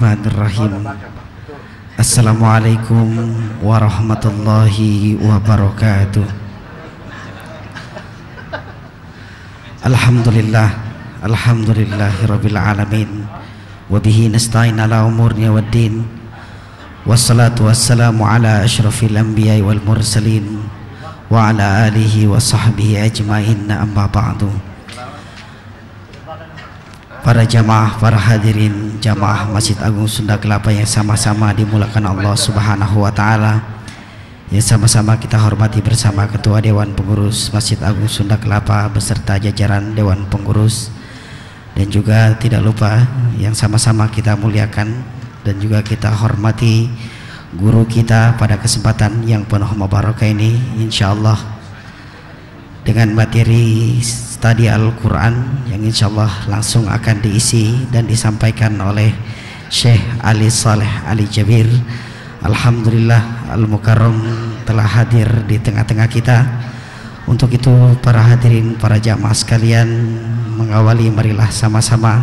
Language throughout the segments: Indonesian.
Bismillahirrahmanirrahim. Assalamualaikum warahmatullahi wabarakatuh. Alhamdulillahirabbil alamin. Wa bihi nasta'in ala umurina waddin. Wassalatu wassalamu ala asyrafil anbiya'i wal mursalin wa ala alihi wa sahbihi ajma'in, amma ba'du. Para jamaah, para hadirin jamaah Masjid Agung Sunda Kelapa yang sama-sama dimulakan Allah Subhanahu wa taala, yang sama-sama kita hormati bersama Ketua Dewan Pengurus Masjid Agung Sunda Kelapa beserta jajaran Dewan Pengurus, dan juga tidak lupa yang sama-sama kita muliakan dan juga kita hormati guru kita pada kesempatan yang penuh mubarakah ini, insyaallah dengan materi studi Al-Quran yang insyaallah langsung akan diisi dan disampaikan oleh Syekh Ali Saleh Ali Jabir. Alhamdulillah Al-Mukarram telah hadir di tengah-tengah kita. Untuk itu para hadirin, para jamaah sekalian, mengawali marilah sama-sama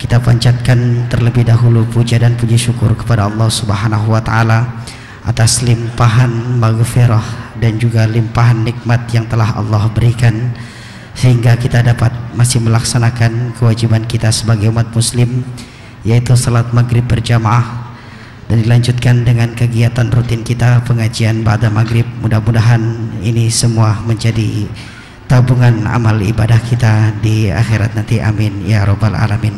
kita panjatkan terlebih dahulu puja dan puji syukur kepada Allah Subhanahu wa taala atas limpahan maghfirah dan juga limpahan nikmat yang telah Allah berikan sehingga kita dapat masih melaksanakan kewajiban kita sebagai umat muslim, yaitu salat maghrib berjamaah, dan dilanjutkan dengan kegiatan rutin kita pengajian ba'da maghrib. Mudah-mudahan ini semua menjadi tabungan amal ibadah kita di akhirat nanti, amin ya rabbal alamin.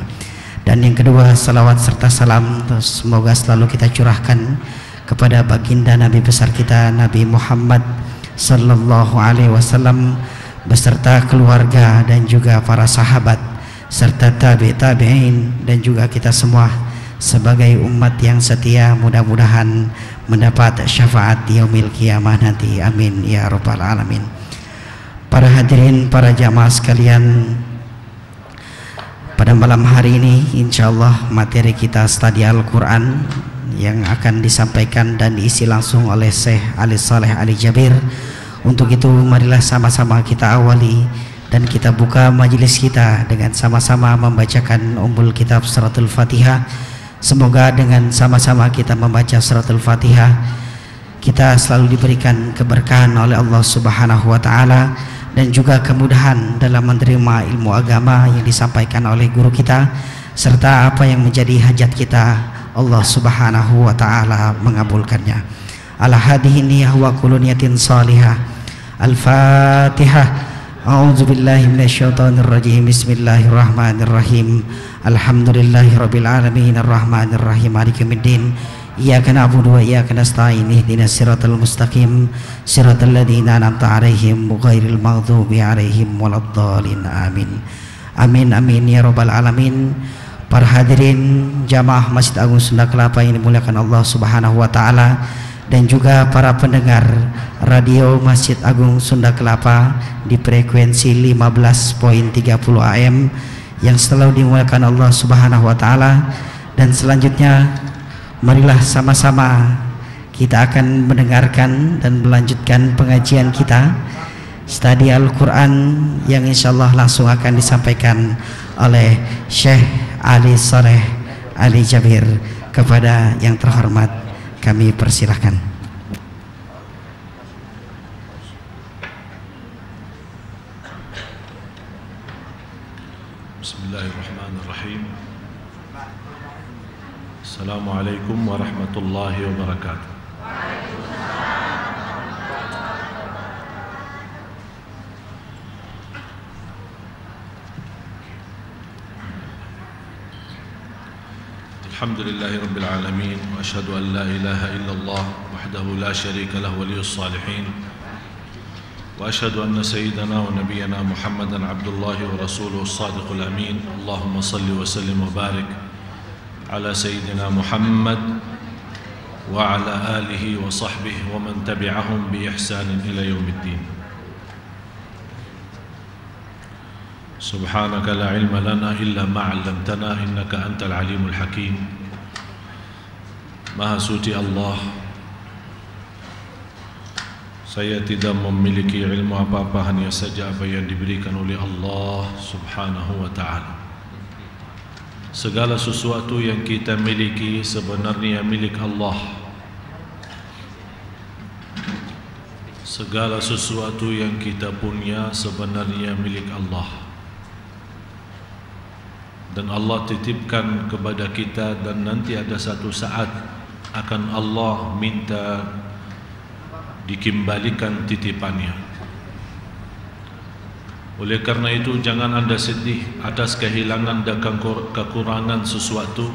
Dan yang kedua, salawat serta salam semoga selalu kita curahkan kepada baginda Nabi besar kita Nabi Muhammad sallallahu alaihi wasallam beserta keluarga dan juga para sahabat serta tabi'in dan juga kita semua sebagai umat yang setia, mudah-mudahan mendapat syafaat yaumil qiyamah nanti, amin ya rabbal alamin. Para hadirin, para jamaah sekalian, pada malam hari ini insyaallah materi kita studi Al-Quran yang akan disampaikan dan diisi langsung oleh Syekh Ali Saleh Ali Jabir. Untuk itu marilah sama-sama kita awali dan kita buka majelis kita dengan sama-sama membacakan ummul kitab suratul Fatihah. Semoga dengan sama-sama kita membaca suratul Fatihah kita selalu diberikan keberkahan oleh Allah Subhanahu wa taala dan juga kemudahan dalam menerima ilmu agama yang disampaikan oleh guru kita, serta apa yang menjadi hajat kita Allah Subhanahu wa taala mengabulkannya. Ala hadhihi niyyah wa kullu niyatin salihah. Al-Fatihah. A'udzu billahi minasyaitonir rajim. Bismillahirrahmanirrahim. Alhamdulillahirabbil alamin arrahmanir rahim maliki yaumiddin. Iyyaka na'budu wa iyyaka nasta'in. Ihdinas siratal mustaqim. Siratal ladzina an'amta 'alaihim ghairil maghdubi 'alaihim waladdallin. Amin. Amin amin ya rabbal alamin. Para hadirin jamaah Masjid Agung Sunda Kelapa yang dimuliakan Allah Subhanahu wa taala, dan juga para pendengar radio Masjid Agung Sunda Kelapa di frekuensi 15.30 AM yang selalu dimuliakan Allah Subhanahu wa taala. Dan selanjutnya marilah sama-sama kita akan mendengarkan dan melanjutkan pengajian kita studi Al-Quran yang insyaallah langsung akan disampaikan oleh Syekh Ali Saleh Ali Jabir. Kepada yang terhormat kami persilahkan. Bismillahirrahmanirrahim. Assalamualaikum warahmatullahi wabarakatuh. Alhamdulillahi rabbil alamin, wa asyhadu an la ilaha illallah wahdahu la syarika lahu waliyus salihin, wa asyhadu anna sayyidana wa nabiyyana Muhammadan abdullahi wa rasuluhu as-sadiqul amin. Allahumma salli wa sallim wa barik ala sayyidina Muhammad wa ala alihi wa sahbihi wa man tabi'ahum bi ihsanin ila yaumiddin. Subhanaka la ilma lana illa ma 'allamtana innaka antal alimul hakim. Maha suci Allah, saya tidak memiliki ilmu apa-apa, hanya saja apa yang diberikan oleh Allah Subhanahu wa ta'ala. segala sesuatu yang kita miliki sebenarnya milik Allah. Segala sesuatu yang kita punya sebenarnya milik Allah. Dan Allah titipkan kepada kita, dan nanti ada satu saat akan Allah minta dikembalikan titipannya. Oleh karena itu jangan anda sedih atas kehilangan dan kekurangan sesuatu,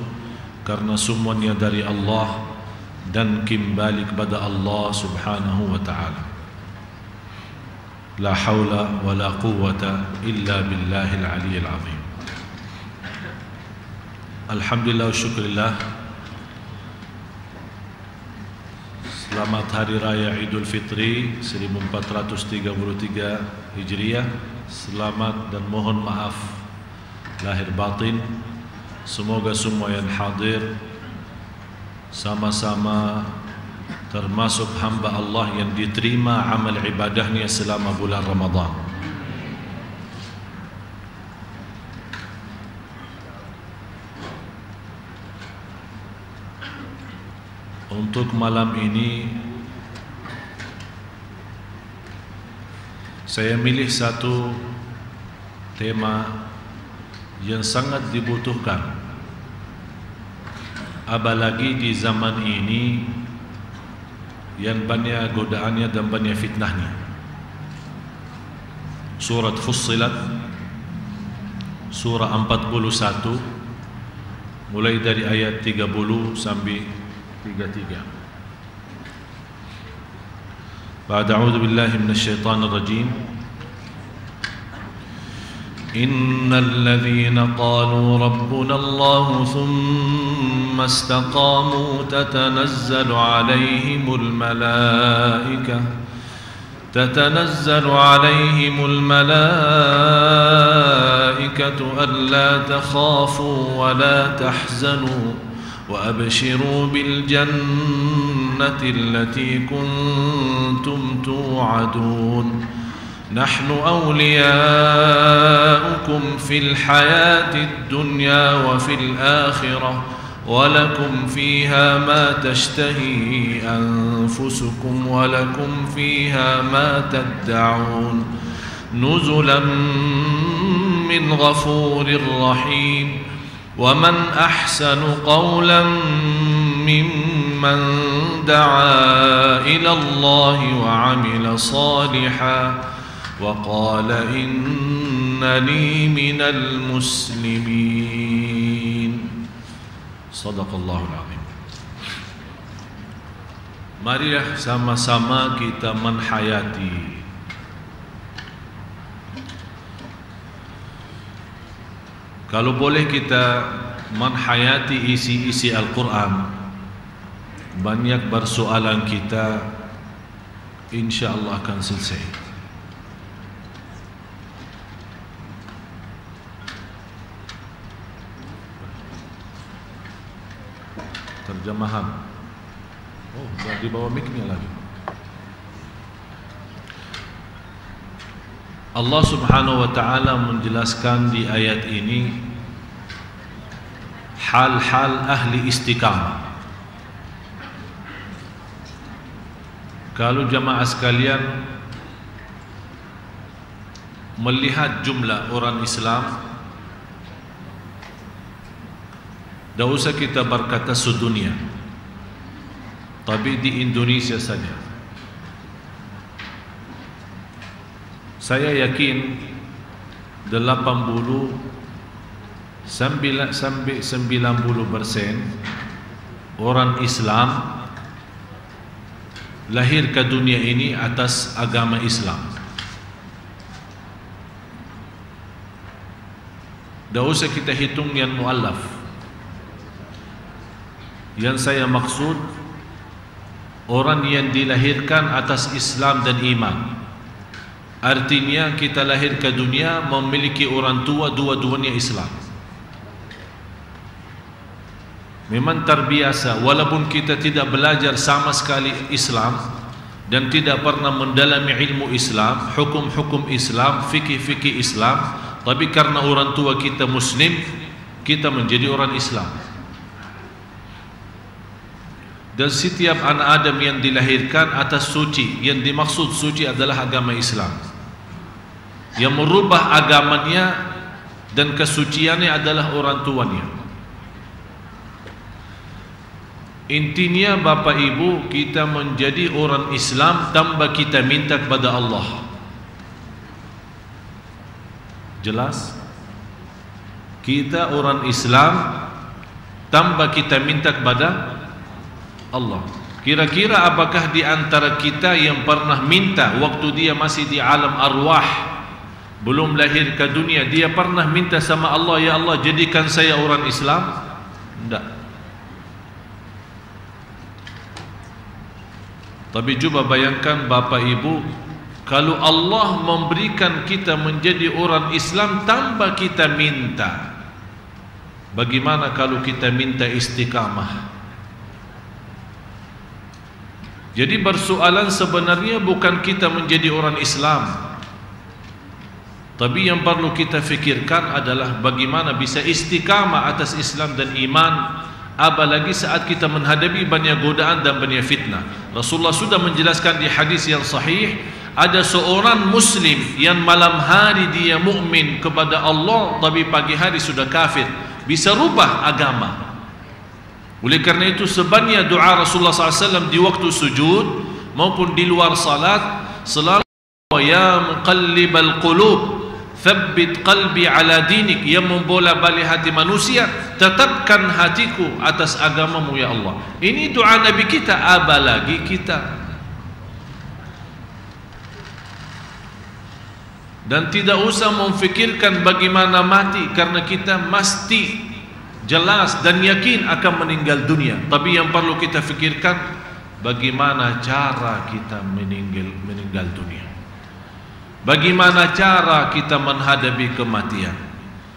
karena semuanya dari Allah dan kembali kepada Allah Subhanahu wa ta'ala. La haula wa la quwwata illa billahil aliyyil azim. Alhamdulillah wa syukurillah. Selamat Hari Raya Idul Fitri 1433 Hijriah. Selamat dan mohon maaf lahir batin. Semoga semua yang hadir sama-sama termasuk hamba Allah yang diterima amal ibadahnya selama bulan Ramadan. Untuk malam ini saya milih satu tema yang sangat dibutuhkan, apalagi di zaman ini yang banyak godaannya dan banyak fitnahnya. Surat Fussilat surah 41 mulai dari ayat 30 sampai 33. A'udzu billahi minasy syaithanir rajim. Innal ladzina qalu rabbuna Allah thumma istaqamu tatanazzalu 'alaihimul malaikatu alla takhafu wa la tahzanu وأبشروا بالجنة التي كنتم توعدون نحن أولياؤكم في الحياة الدنيا وفي الآخرة ولكم فيها ما تشتهي أنفسكم ولكم فيها ما تدعون نزلا من غفور رحيم ومن أحسن قولا ممن دعا إلى الله وعمل صالحا وقال إنني من المسلمين. صدق الله العظيم. Marilah sama-sama kita menhayati kalau boleh kita menhayati isi-isi Al-Quran, banyak persoalan kita insya-Allah akan selesai. Terjemahan. Oh, sudah di bawah mic-nya lagi. Allah Subhanahu wa ta'ala menjelaskan di ayat ini hal-hal ahli istiqamah. Kalau jamaah sekalian melihat jumlah orang Islam, tidak usah kita berkata sedunia, tapi di Indonesia saja. Saya yakin 80-90% orang Islam lahir ke dunia ini atas agama Islam. Tidak usah kita hitung yang mu'allaf. Yang saya maksud orang yang dilahirkan atas Islam dan iman. Artinya kita lahir ke dunia memiliki orang tua dua-duanya Islam. Memang terbiasa, walaupun kita tidak belajar sama sekali Islam dan tidak pernah mendalami ilmu Islam, hukum-hukum Islam, fikih-fikih Islam, tapi karena orang tua kita Muslim, kita menjadi orang Islam. Dan setiap anak Adam yang dilahirkan atas suci, yang dimaksud suci adalah agama Islam. Yang merubah agamanya dan kesuciannya adalah orang tuanya. Intinya Bapak Ibu, kita menjadi orang Islam tanpa kita minta kepada Allah. Jelas? Kita orang Islam tanpa kita minta kepada Allah. Kira-kira apakah di antara kita yang pernah minta waktu dia masih di alam arwah, belum lahir ke dunia, dia pernah minta sama Allah, ya Allah jadikan saya orang Islam? Tidak. Tapi coba bayangkan Bapak Ibu, kalau Allah memberikan kita menjadi orang Islam tanpa kita minta, bagaimana kalau kita minta istiqamah? Jadi persoalan sebenarnya bukan kita menjadi orang Islam, tapi yang perlu kita fikirkan adalah bagaimana bisa istiqamah atas Islam dan iman, apalagi saat kita menghadapi banyak godaan dan banyak fitnah. Rasulullah sudah menjelaskan di hadis yang sahih, ada seorang muslim yang malam hari dia mukmin kepada Allah, tapi pagi hari sudah kafir, bisa rubah agama. Oleh kerana itu sebanyak doa Rasulullah SAW di waktu sujud maupun di luar salat selalu, ya muqallibal qulub thabbit qalbi ala dinik, yang membola balik hati manusia, tetapkan hatiku atas agamamu ya Allah. Ini doa Nabi kita, apalagi kita. Dan tidak usah memfikirkan bagaimana mati, karena kita mesti jelas dan yakin akan meninggal dunia. Tapi yang perlu kita fikirkan, bagaimana cara kita meninggal dunia, bagaimana cara kita menghadapi kematian.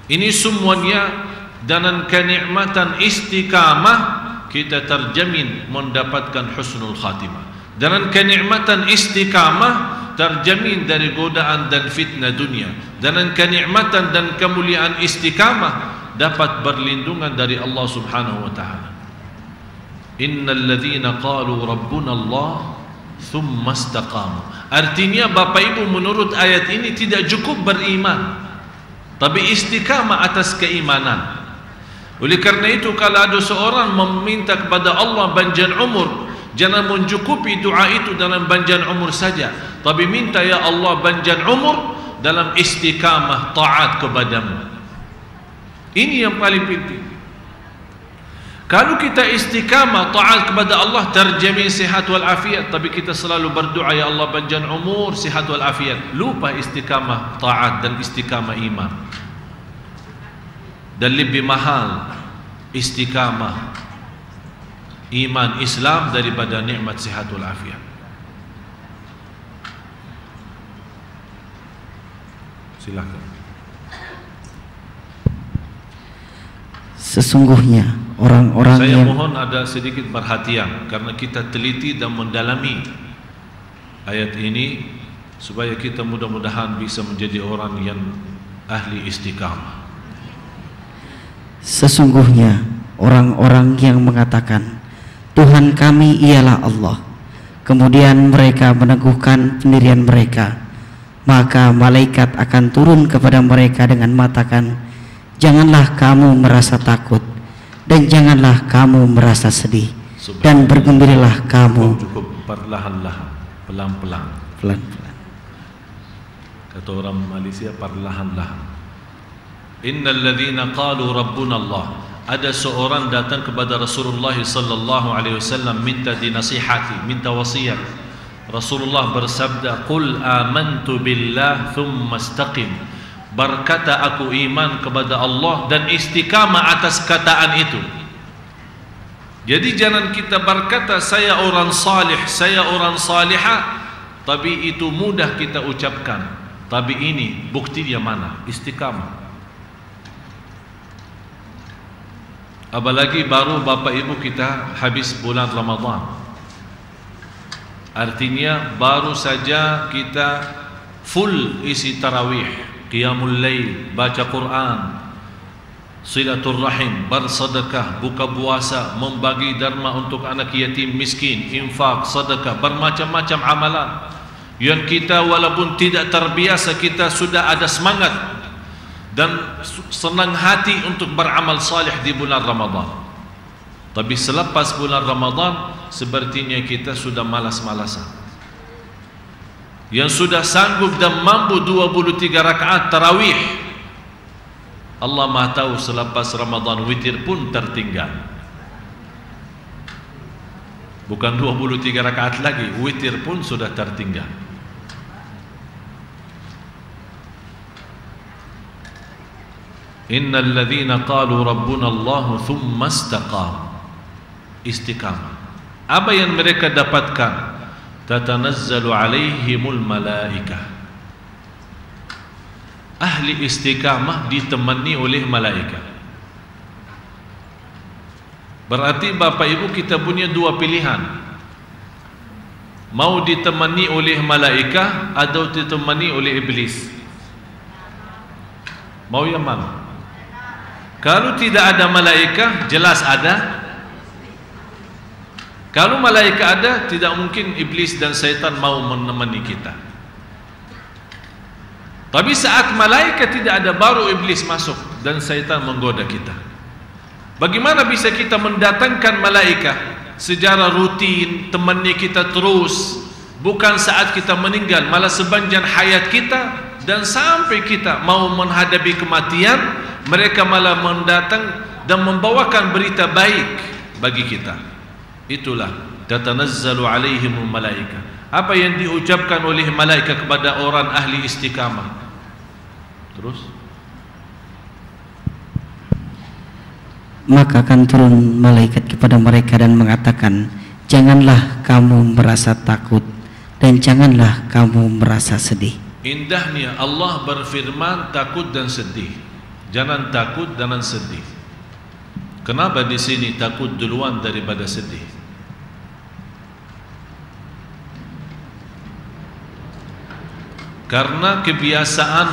Ini semuanya dengan kenikmatan istiqamah kita terjamin mendapatkan husnul khatimah. Dengan kenikmatan istiqamah terjamin dari godaan dan fitnah dunia. Dengan kenikmatan dan kemuliaan istiqamah dapat berlindungan dari Allah Subhanahu wa taala. Innal ladzina qalu rabbuna Allah thumma istaqamu. Artinya Bapak Ibu, menurut ayat ini tidak cukup beriman, tapi istiqamah atas keimanan. Oleh karena itu kalau ada seorang meminta kepada Allah panjang umur, jangan mencukupi doa itu dalam panjang umur saja, tapi minta ya Allah panjang umur dalam istiqamah taat kepadamu. Ini yang paling penting. Kalau kita istiqamah taat kepada Allah, terjamin sihat wal afiat. Tapi kita selalu berdoa, ya Allah panjang umur, sihat wal afiat, lupa istiqamah taat dan istiqamah iman. Dan lebih mahal istiqamah iman Islam daripada nikmat sihat wal afiat. Silakan. Sesungguhnya orang-orang saya yang... mohon ada sedikit perhatian, karena kita teliti dan mendalami ayat ini supaya kita mudah-mudahan bisa menjadi orang yang ahli istiqamah. Sesungguhnya orang-orang yang mengatakan Tuhan kami ialah Allah, kemudian mereka meneguhkan pendirian mereka, maka malaikat akan turun kepada mereka dengan mengatakan, janganlah kamu merasa takut dan janganlah kamu merasa sedih, dan bergembiralah kamu. Cukup perlahan-lahan, pelan-pelan. Pelan-pelan. Kata orang Malaysia, perlahan-lahan. Innal ladzina qalu rabbuna Allah. Ada seorang datang kepada Rasulullah sallallahu alaihi wasallam minta dinasihati, minta wasiat. Rasulullah bersabda, qul amantu billah thumma istaqim. Berkata aku iman kepada Allah dan istiqamah atas kataan itu. Jadi jangan kita berkata saya orang salih, saya orang salihah, tapi itu mudah kita ucapkan, tapi ini buktinya mana? Istiqamah. Apalagi baru Bapak Ibu kita habis bulan Ramadan, artinya baru saja kita full isi tarawih, qiyamul lail, baca Quran, silaturrahim, bersedekah, buka puasa, membagi derma untuk anak yatim miskin, infak, sedekah, bermacam-macam amalan yang kita walaupun tidak terbiasa, kita sudah ada semangat dan senang hati untuk beramal salih di bulan Ramadan. Tapi selepas bulan Ramadan sepertinya kita sudah malas-malasan. Yang sudah sanggup dan mampu 23 rakaat tarawih, Allah Maha tahu selepas Ramadan witir pun tertinggal. Bukan 23 rakaat lagi, witir pun sudah tertinggal. Innal ladzina qalu rabbuna Allah thumma istaqamu. Istiqamah. Apa yang mereka dapatkan? Tatanazzalu alaihimul malaikah. Ahli istiqamah ditemani oleh malaikat. Berarti Bapak Ibu kita punya dua pilihan. Mau ditemani oleh malaikat atau ditemani oleh iblis? Mau yang mana? Kalau tidak ada malaikat, jelas ada. Kalau malaikat ada, tidak mungkin iblis dan syaitan mau menemani kita. Tapi saat malaikat tidak ada, baru iblis masuk dan syaitan menggoda kita. Bagaimana bisa kita mendatangkan malaikat secara rutin, temani kita terus, bukan saat kita meninggal, malah sepanjang hayat kita dan sampai kita mau menghadapi kematian, mereka malah mendatang dan membawakan berita baik bagi kita. Itulah tatanazzalu alaihimul malaikah. Apa yang diucapkan oleh malaikat kepada orang ahli istiqamah? Terus maka akan turun malaikat kepada mereka dan mengatakan, janganlah kamu merasa takut dan janganlah kamu merasa sedih. Indahnya Allah berfirman takut dan sedih. Jangan takut, jangan sedih. Kenapa di sini takut duluan daripada sedih? Karena kebiasaan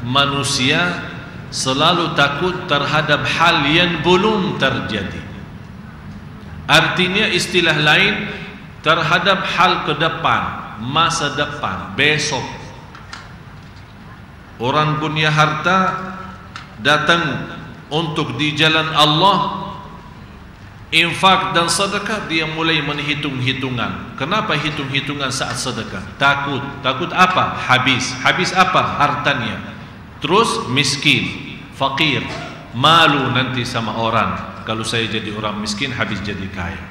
manusia selalu takut terhadap hal yang belum terjadi. Artinya istilah lain terhadap hal ke depan, masa depan, besok. Orang punya harta datang untuk di jalan Allah, infak dan sedekah, dia mulai menghitung-hitungan. Kenapa hitung-hitungan saat sedekah? Takut. Takut apa? Habis. Habis apa? Hartanya. Terus miskin, fakir, malu nanti sama orang. Kalau saya jadi orang miskin, habis jadi kaya.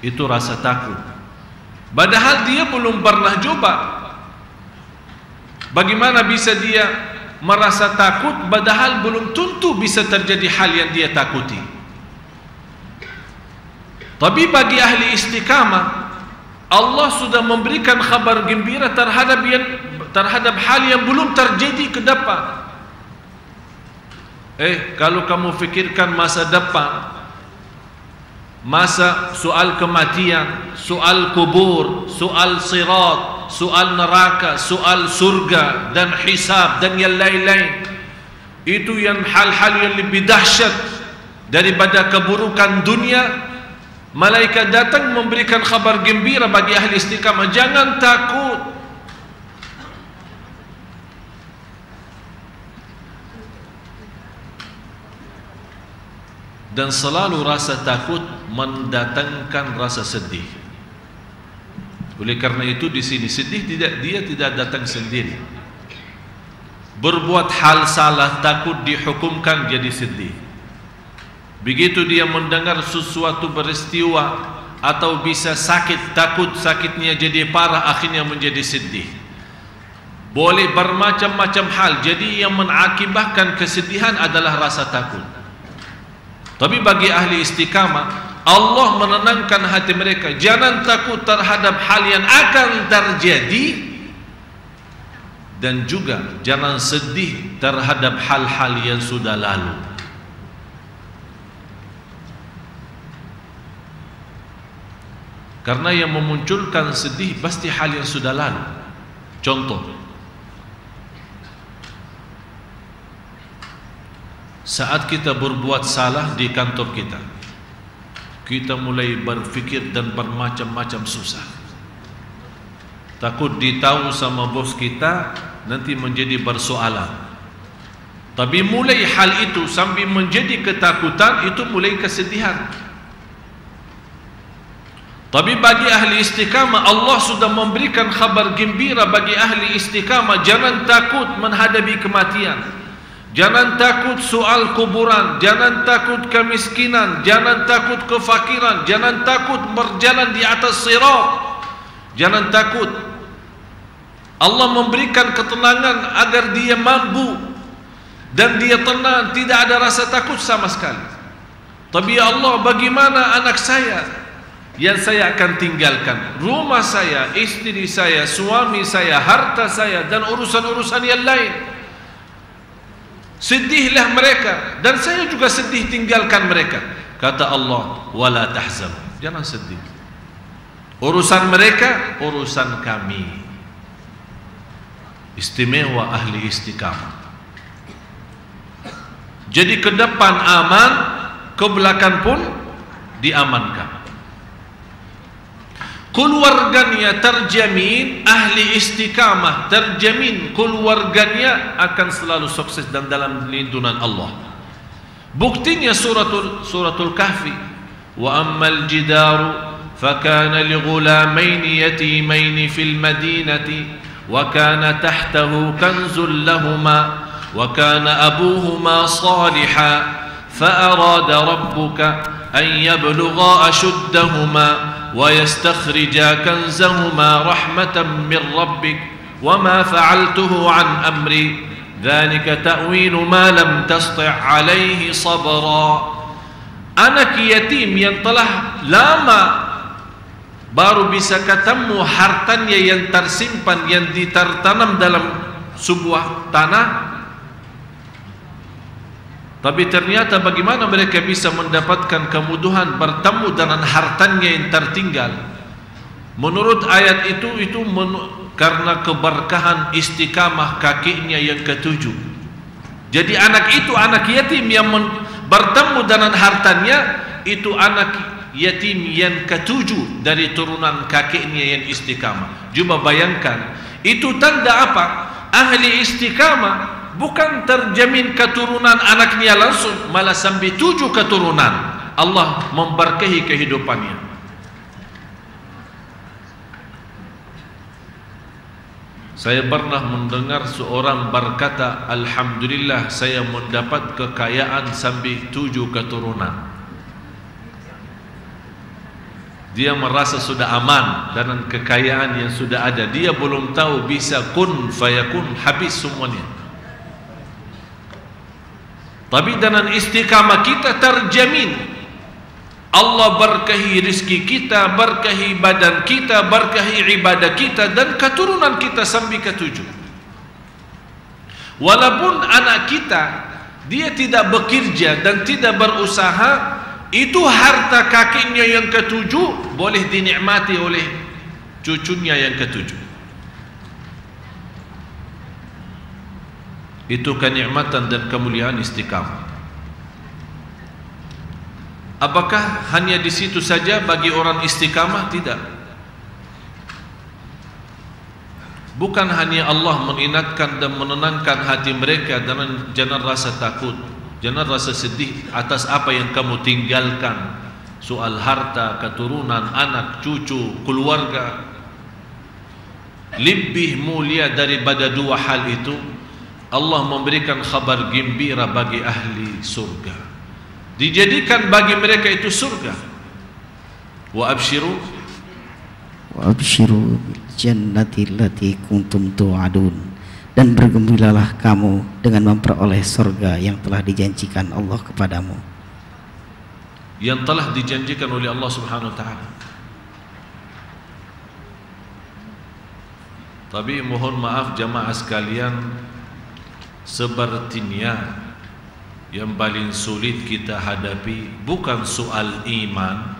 Itu rasa takut. Padahal dia belum pernah coba. Bagaimana bisa dia merasa takut padahal belum tentu bisa terjadi hal yang dia takuti? Tapi bagi ahli istiqamah, Allah sudah memberikan kabar gembira terhadap hal yang belum terjadi ke depan. Kalau kamu fikirkan masa depan, masa soal kematian, soal kubur, soal sirat, soal neraka, soal surga dan hisab dan yang lain-lain, itu yang hal-hal yang lebih dahsyat daripada keburukan dunia. Malaikat datang memberikan kabar gembira bagi ahli istiqamah, jangan takut. Dan selalu rasa takut mendatangkan rasa sedih. Oleh karena itu di sini sedih dia tidak datang sendiri. Berbuat hal salah takut dihukumkan jadi sedih. Begitu dia mendengar sesuatu peristiwa atau bisa sakit, takut sakitnya jadi parah, akhirnya menjadi sedih. Boleh bermacam-macam hal. Jadi yang mengakibatkan kesedihan adalah rasa takut. Tapi bagi ahli istiqamah, Allah menenangkan hati mereka, jangan takut terhadap hal yang akan terjadi, dan juga jangan sedih terhadap hal-hal yang sudah lalu. Karena yang memunculkan sedih pasti hal yang sudah lalu. Contoh, saat kita berbuat salah di kantor kita, kita mulai berfikir dan bermacam-macam susah. Takut ditahu sama bos kita, nanti menjadi bersoalan. Tapi mulai hal itu sambil menjadi ketakutan, itu mulai kesedihan. Tapi bagi ahli istiqamah, Allah sudah memberikan kabar gembira bagi ahli istiqamah. Jangan takut menghadapi kematian, jangan takut soal kuburan, jangan takut kemiskinan, jangan takut kefakiran, jangan takut berjalan di atas sirat, jangan takut. Allah memberikan ketenangan agar dia mampu dan dia tenang, tidak ada rasa takut sama sekali. Tapi ya Allah, bagaimana anak saya yang saya akan tinggalkan, rumah saya, istri saya, suami saya, harta saya, dan urusan-urusan yang lain. Sedihlah mereka, dan saya juga sedih tinggalkan mereka. Kata Allah, wala tahzan, jangan sedih. Urusan mereka, urusan kami. Istimewa ahli istiqamah. Jadi ke depan aman, ke belakang pun diamankan. Keluarganya terjamin, ahli istiqamah terjamin keluarganya akan selalu sukses dan dalam lindungan Allah. Buktinya suratul Kahfi, wa ammal jidaru fakana li ghulamaini yatimaini fil madinati wa kana tahtahu kanzul lahuma wa kana abuhuma salihan fa arada rabbuka an yablugha ashuddahuma ويستخرجا كنزهما رحمة من ربك وما فعلته عن أمري ذلك تأويل ما لم تسطع عليه صبرا. Anak yatim yang telah lama baru bisa ketemu hartanya yang tersimpan, yang ditertanam dalam sebuah tanah. Tapi ternyata bagaimana mereka bisa mendapatkan kemudahan bertemu dengan hartanya yang tertinggal? Menurut ayat itu karena keberkahan istiqamah kakinya yang ketujuh. Jadi anak itu, anak yatim yang bertemu dengan hartanya, itu anak yatim yang ketujuh dari turunan kakinya yang istiqamah. Coba bayangkan, itu tanda apa? Ahli istiqamah bukan terjamin keturunan anaknya langsung, malah sampai 7 keturunan. Allah memberkahi kehidupannya. Saya pernah mendengar seorang berkata, alhamdulillah saya mendapat kekayaan sampai 7 keturunan. Dia merasa sudah aman dengan kekayaan yang sudah ada. Dia belum tahu bisa kun fayakun, habis semuanya. Tapi dengan istiqamah kita terjamin Allah berkahi rizki kita, berkahi badan kita, berkahi ibadah kita, dan keturunan kita sampai ke-7. Walaupun anak kita dia tidak bekerja dan tidak berusaha, itu harta kakinya yang ke-7 boleh dinikmati oleh cucunya yang ke-7. Itu kenikmatan dan kemuliaan istiqamah. Apakah hanya di situ saja bagi orang istiqamah? Tidak. Bukan hanya Allah mengingatkan dan menenangkan hati mereka dengan jangan rasa takut, jangan rasa sedih atas apa yang kamu tinggalkan, soal harta, keturunan, anak, cucu, keluarga. Lebih mulia daripada 2 hal itu, Allah memberikan kabar gembira bagi ahli surga. Dijadikan bagi mereka itu surga. Wa abshiru bil jannati allati kuntum tu'adun, dan bergembiralah kamu dengan memperoleh surga yang telah dijanjikan Allah kepadamu. Yang telah dijanjikan oleh Allah Subhanahu wa taala. Tapi mohon maaf jamaah sekalian, sepertinya yang paling sulit kita hadapi bukan soal iman,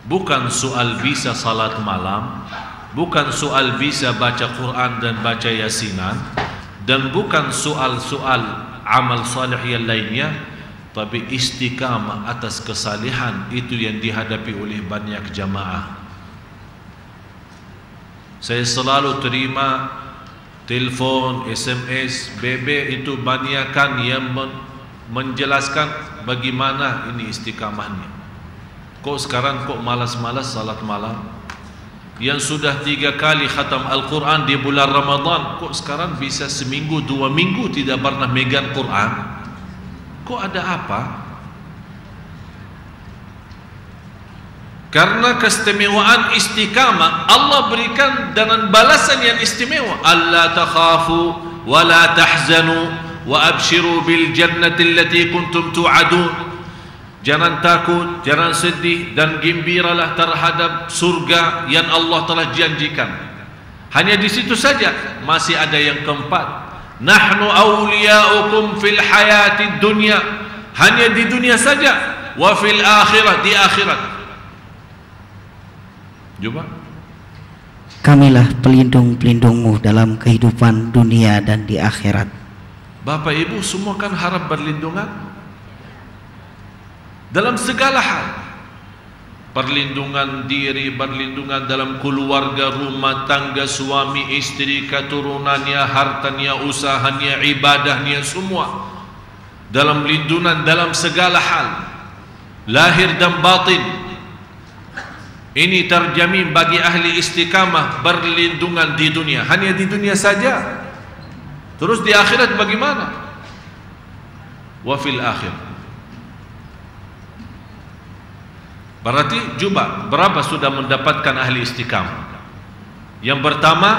bukan soal bisa salat malam, bukan soal bisa baca Quran dan baca Yasinan, dan bukan soal-soal amal salih yang lainnya, tapi istiqamah atas kesalihan itu yang dihadapi oleh banyak jamaah. Saya selalu terima telefon, SMS, BB itu banyakkan yang menjelaskan bagaimana ini istiqamahnya. Kok sekarang kok malas-malas salat malam? Yang sudah 3 kali khatam Al-Quran di bulan Ramadan, kok sekarang bisa seminggu 2 minggu tidak pernah megang Quran? Kok ada apa? Karena keistimewaan istiqamah Allah berikan dengan balasan yang istimewa. Alla takhafu wa la tahzanu wa abshiru bil jannati allati kuntum tu'adun. Jangan takut, jangan sedih, dan gembiralah terhadap surga yang Allah telah janjikan. Hanya di situ saja. Masih ada yang keempat. Nahnu awliya'ukum fil hayati dunya. Hanya di dunia saja. Wa fil akhirat, di akhirat. Coba. Kamilah pelindung-pelindungmu dalam kehidupan dunia dan di akhirat. Bapak Ibu semua kan harap berlindungan dalam segala hal. Perlindungan diri, perlindungan dalam keluarga, rumah tangga, suami, istri, keturunannya, hartanya, usahanya, ibadahnya, semua. Dalam lindungan dalam segala hal, lahir dan batin. Ini terjamin bagi ahli istiqamah, berlindungan di dunia. Hanya di dunia saja. Terus di akhirat bagaimana? Wa fil akhir. Berarti coba berapa sudah mendapatkan ahli istiqamah? Yang pertama,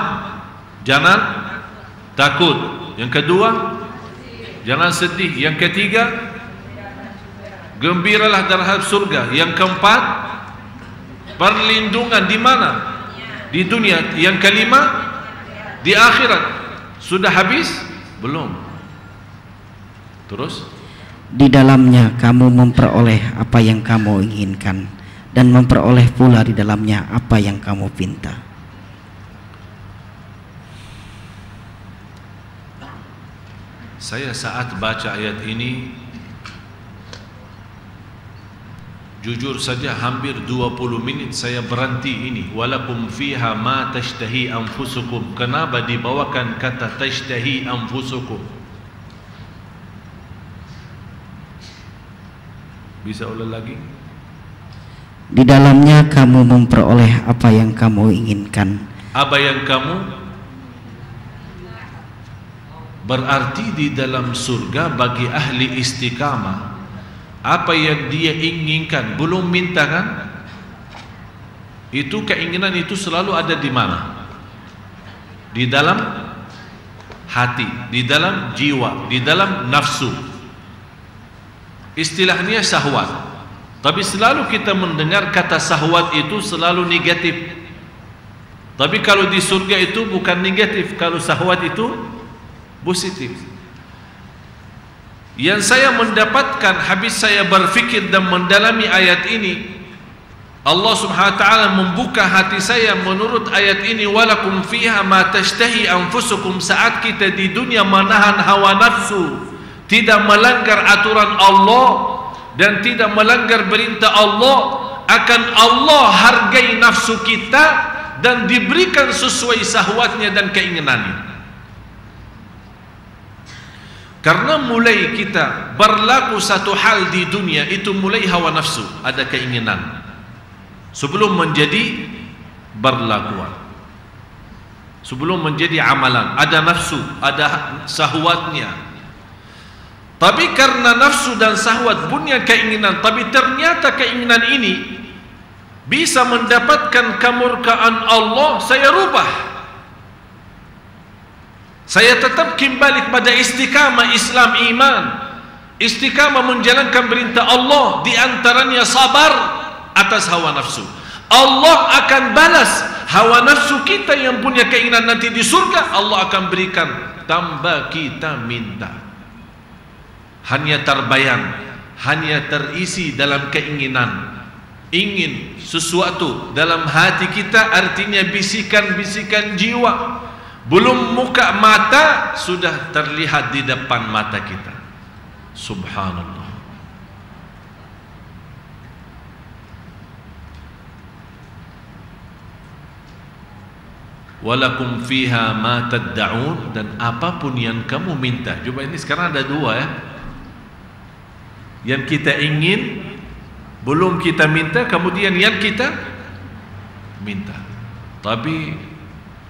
jangan takut. Yang kedua, jangan sedih. Yang ketiga, gembiralah terhadap surga. Yang keempat, perlindungan di mana? Di dunia. Yang kelima, di akhirat. Sudah habis? Belum. Terus? Di dalamnya kamu memperoleh apa yang kamu inginkan, dan memperoleh pula di dalamnya apa yang kamu pinta. Saya saat baca ayat ini, jujur saja hampir 20 menit saya berhenti ini. Walakum fiha ma tashtahi anfusukum. Kenapa dibawakan kata tashtahi anfusukum? Bisa ulang lagi? Di dalamnya kamu memperoleh apa yang kamu inginkan. Apa yang kamu? Berarti di dalam surga bagi ahli istiqamah, apa yang dia inginkan, belum minta kan? Itu keinginan itu selalu ada di mana? Di dalam hati, di dalam jiwa, di dalam nafsu. Istilahnya syahwat. Tapi selalu kita mendengar kata syahwat itu selalu negatif. Tapi kalau di surga itu bukan negatif. Kalau syahwat itu positif. Yang saya mendapatkan habis saya berfikir dan mendalami ayat ini, Allah subhanahu wa ta'ala membuka hati saya menurut ayat ini. Walakum fiha ma tashtahi anfusukum. Saat kita di dunia menahan hawa nafsu, tidak melanggar aturan Allah dan tidak melanggar perintah Allah, akan Allah hargai nafsu kita dan diberikan sesuai syahwatnya dan keinginannya. Karena mulai kita berlaku satu hal di dunia itu mulai hawa nafsu, ada keinginan sebelum menjadi berlakuan, sebelum menjadi amalan. Ada nafsu, ada syahwatnya. Tapi karena nafsu dan syahwat punya keinginan, tapi ternyata keinginan ini bisa mendapatkan kemurkaan Allah, saya rubah. Saya tetap kembali kepada istiqamah Islam iman. Istiqamah menjalankan perintah Allah, di antaranya sabar atas hawa nafsu. Allah akan balas hawa nafsu kita yang punya keinginan nanti di surga. Allah akan berikan tambah kita minta. Hanya terbayang, hanya terisi dalam keinginan. Ingin sesuatu dalam hati kita, artinya bisikan-bisikan jiwa. Belum muka mata, sudah terlihat di depan mata kita. Subhanallah. Walakum fiha ma tad'un, dan apapun yang kamu minta. Coba ini sekarang ada dua ya. Yang kita ingin belum kita minta, kemudian yang kita minta. Tapi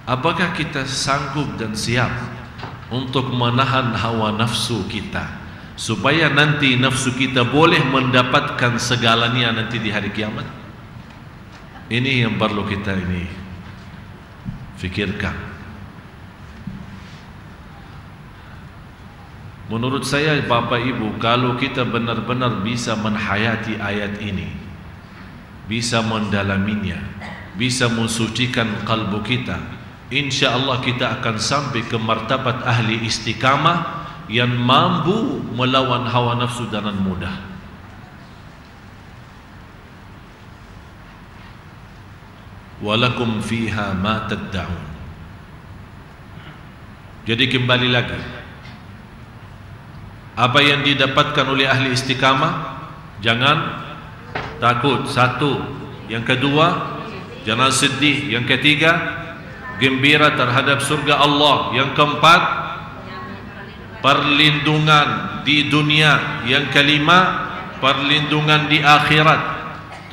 apakah kita sanggup dan siap untuk menahan hawa nafsu kita supaya nanti nafsu kita boleh mendapatkan segalanya nanti di hari kiamat? Ini yang perlu kita ini fikirkan. Menurut saya Bapak Ibu, kalau kita benar-benar bisa menhayati ayat ini, bisa mendalaminya, bisa mensucikan kalbu kita, insya Allah kita akan sampai ke martabat ahli istiqamah yang mampu melawan hawa nafsu dengan mudah. Walakum fiha ma tad'un. Jadi kembali lagi, apa yang didapatkan oleh ahli istiqamah, jangan takut. Satu. Yang kedua, jangan sedih. Yang ketiga, gembira terhadap surga Allah. Yang keempat, perlindungan di dunia. Yang kelima, perlindungan di akhirat.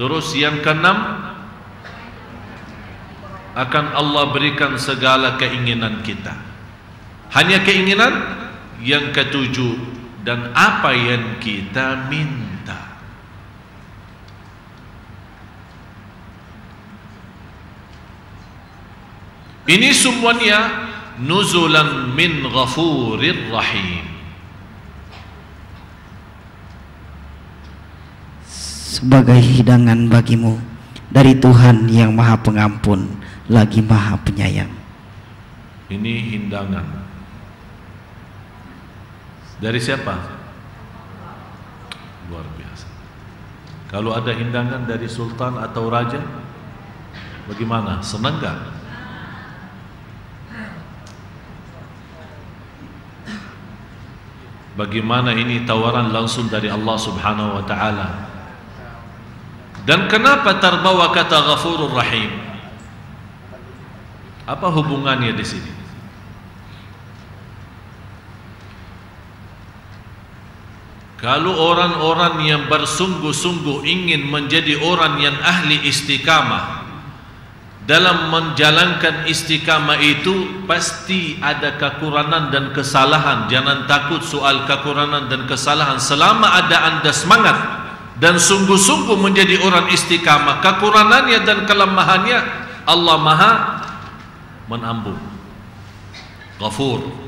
Terus yang keenam, akan Allah berikan segala keinginan kita. Hanya keinginan. Yang ketujuh, dan apa yang kita minta. Ini semuanya nuzulan min ghafurir rahim. Sebagai hidangan bagimu dari Tuhan yang Maha Pengampun lagi Maha Penyayang. Ini hidangan dari siapa? Luar biasa. Kalau ada hidangan dari sultan atau raja, bagaimana? Senang gak? Bagaimana ini tawaran langsung dari Allah Subhanahu wa ta'ala. Dan kenapa terbawa kata Ghafurur Rahim? Apa hubungannya di sini? Kalau orang-orang yang bersungguh-sungguh ingin menjadi orang yang ahli istiqamah, dalam menjalankan istiqamah itu pasti ada kekurangan dan kesalahan. Jangan takut soal kekurangan dan kesalahan. Selama ada anda semangat dan sungguh-sungguh menjadi orang istiqamah, kekurangannya dan kelemahannya Allah Maha menampung. Ghafur.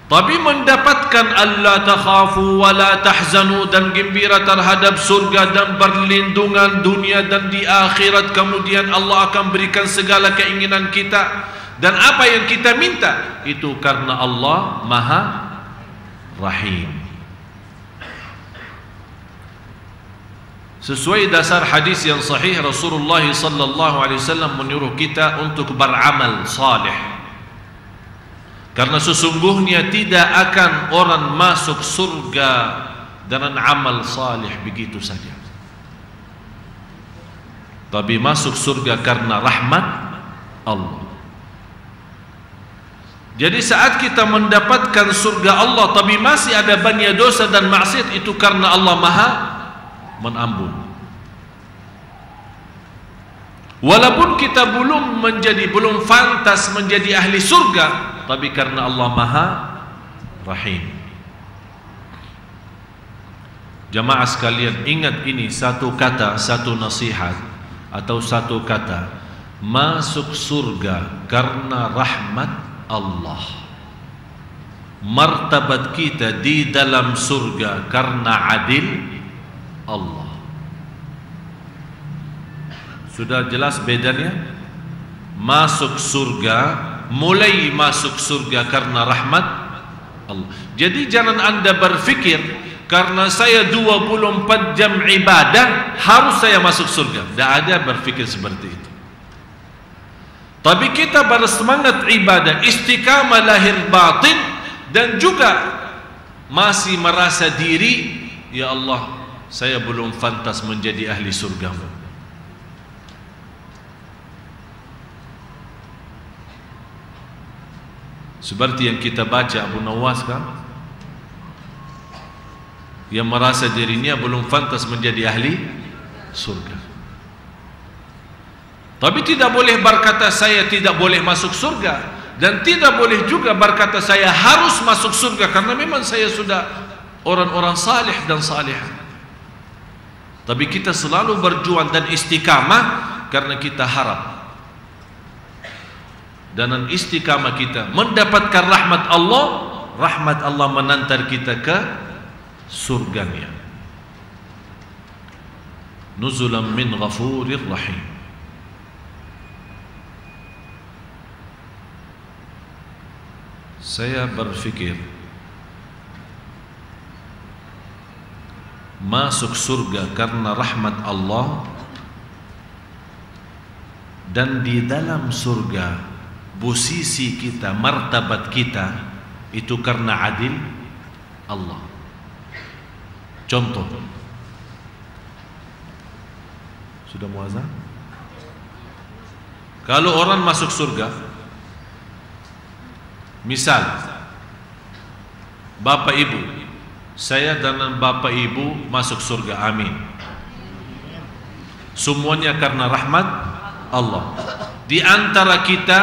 Tapi mendapatkan alla takhafu wa la tahzanu, dan gembira terhadap surga dan perlindungan dunia dan di akhirat, kemudian Allah akan berikan segala keinginan kita, dan apa yang kita minta itu karena Allah Maha Rahim. Sesuai dasar hadis yang sahih, Rasulullah sallallahu alaihi wasallam menyuruh kita untuk beramal saleh. Karena sesungguhnya tidak akan orang masuk surga dengan amal saleh begitu saja. Tapi masuk surga karena rahmat Allah. Jadi saat kita mendapatkan surga Allah tapi masih ada banyak dosa dan maksiat, itu karena Allah Maha menampun. Walaupun kita belum pantas menjadi ahli surga, tapi karena Allah Maha Rahim. Jamaah sekalian, ingat ini satu kata, satu nasihat atau satu kata, masuk surga karena rahmat Allah. Martabat kita di dalam surga karena adil Allah. Sudah jelas bedanya? Masuk surga, mulai masuk surga karena rahmat Allah. Jadi jangan anda berfikir karena saya 24 jam ibadah harus saya masuk surga. Tidak ada berfikir seperti itu. Tapi kita bersemangat ibadah, istiqamah lahir batin, dan juga masih merasa diri, ya Allah, saya belum pantas menjadi ahli surgamu. Seperti yang kita baca Abu Nawas kan, yang merasa dirinya belum pantas menjadi ahli surga. Tapi tidak boleh berkata saya tidak boleh masuk surga, dan tidak boleh juga berkata saya harus masuk surga karena memang saya sudah orang-orang salih dan salihah. Tapi kita selalu berjuang dan istiqamah karena kita harap dan istiqamah kita mendapatkan rahmat Allah menantar kita ke surganya. Nuzulan min ghafurir rahim. Saya berfikir masuk surga karena rahmat Allah, dan di dalam surga posisi kita, martabat kita itu karena adil Allah. Contoh, sudah muazzam? Kalau orang masuk surga, misal Bapak Ibu, saya dan Bapak Ibu masuk surga, amin. Semuanya karena rahmat Allah. Di antara kita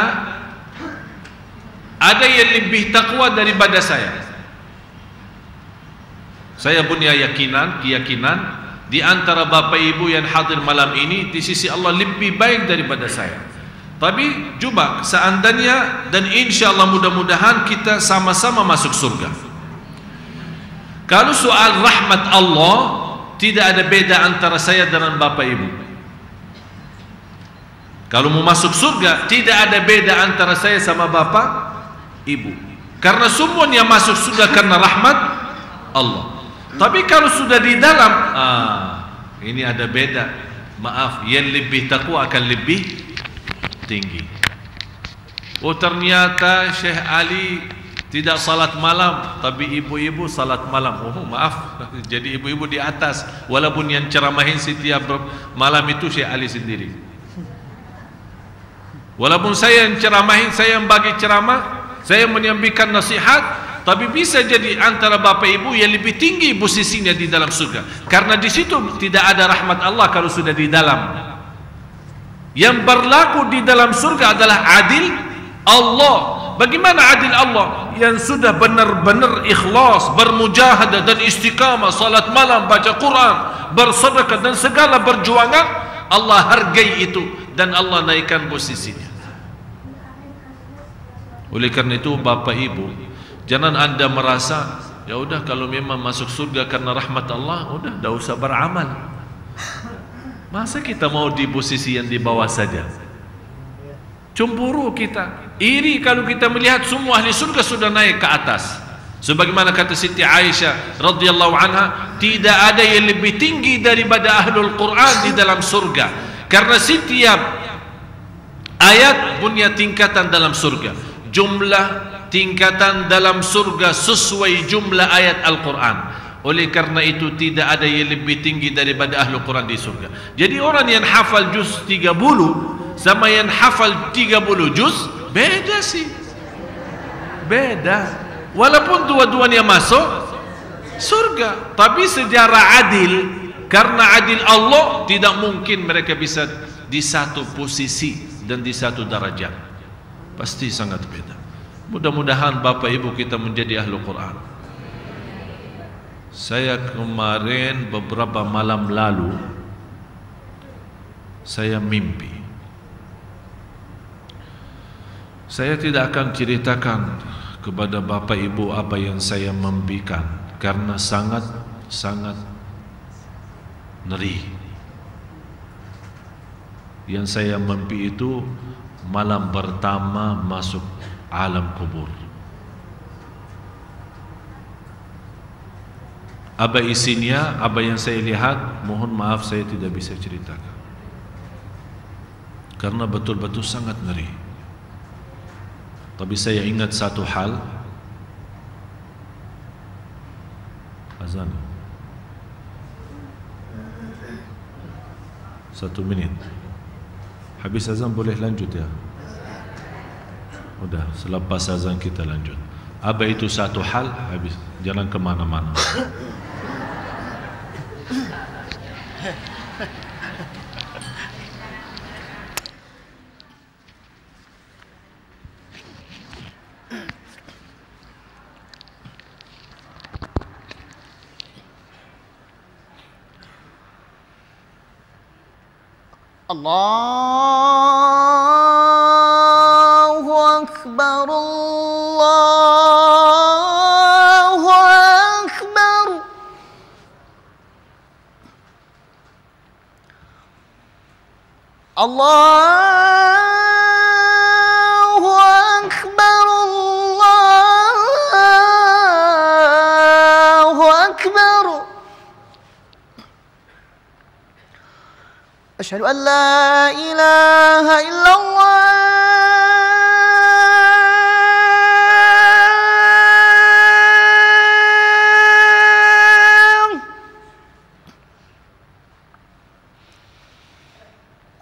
ada yang lebih takwa daripada saya. Saya punya keyakinan di antara Bapak Ibu yang hadir malam ini di sisi Allah lebih baik daripada saya. Tapi coba seandainya, dan insya Allah mudah-mudahan kita sama-sama masuk surga. Kalau soal rahmat Allah, tidak ada beda antara saya dengan Bapak Ibu. Kalau mau masuk surga, tidak ada beda antara saya sama Bapak Ibu, karena semuanya masuk surga karena rahmat Allah. Tapi kalau sudah di dalam, ini ada beda. Maaf, yang lebih takwa akan lebih tinggi. Oh, ternyata Syekh Ali tidak salat malam, tapi ibu-ibu salat malam. Oh, maaf, jadi ibu-ibu di atas, walaupun yang ceramahin setiap malam itu Syekh Ali sendiri. Walaupun saya yang ceramahin, saya yang bagi ceramah, saya menyampaikan nasihat, tapi bisa jadi antara Bapak Ibu yang lebih tinggi posisinya di dalam surga, karena di situ tidak ada rahmat Allah kalau sudah di dalam. Yang berlaku di dalam surga adalah adil Allah. Bagaimana adil Allah? Yang sudah benar-benar ikhlas, bermujahadah dan istiqamah, salat malam, baca Quran, bersedekah dan segala perjuangan, Allah hargai itu dan Allah naikkan posisinya. Oleh karena itu Bapak Ibu, jangan Anda merasa ya udah kalau memang masuk surga karena rahmat Allah, udah tidak usah beramal. Masa kita mau di posisi yang di bawah saja? Cemburu kita, iri kalau kita melihat semua ahli surga sudah naik ke atas. Sebagaimana kata Siti Aisyah radhiyallahu anha, tidak ada yang lebih tinggi daripada ahlul Quran di dalam surga, karena setiap ayat punya tingkatan dalam surga. Jumlah tingkatan dalam surga sesuai jumlah ayat Al-Quran. Oleh karena itu tidak ada yang lebih tinggi daripada ahli Quran di surga. Jadi orang yang hafal juz 30 sama yang hafal 30 juz beda sih, beda. Walaupun dua-duanya masuk surga, tapi secara adil, karena adil Allah, tidak mungkin mereka bisa di satu posisi dan di satu derajat. Pasti sangat beda. Mudah-mudahan Bapak Ibu kita menjadi ahli Quran. Saya kemarin beberapa malam lalu saya mimpi. Saya tidak akan ceritakan kepada Bapak Ibu apa yang saya mimpikan karena sangat ngeri. Yang saya mimpi itu malam pertama masuk alam kubur. Apa isinya, apa yang saya lihat, mohon maaf saya tidak bisa ceritakan karena betul-betul sangat ngeri. Tapi saya ingat satu hal, Azan 1 minit. Habis azan boleh lanjut ya. Udah, selepas azan kita lanjut. Apa itu satu hal, habis, jangan ke mana-mana. Allahu Akbar, Allahu Akbar. Allahu Akbar, Allahu Akbar. أشهد أن لا إله إلا الله.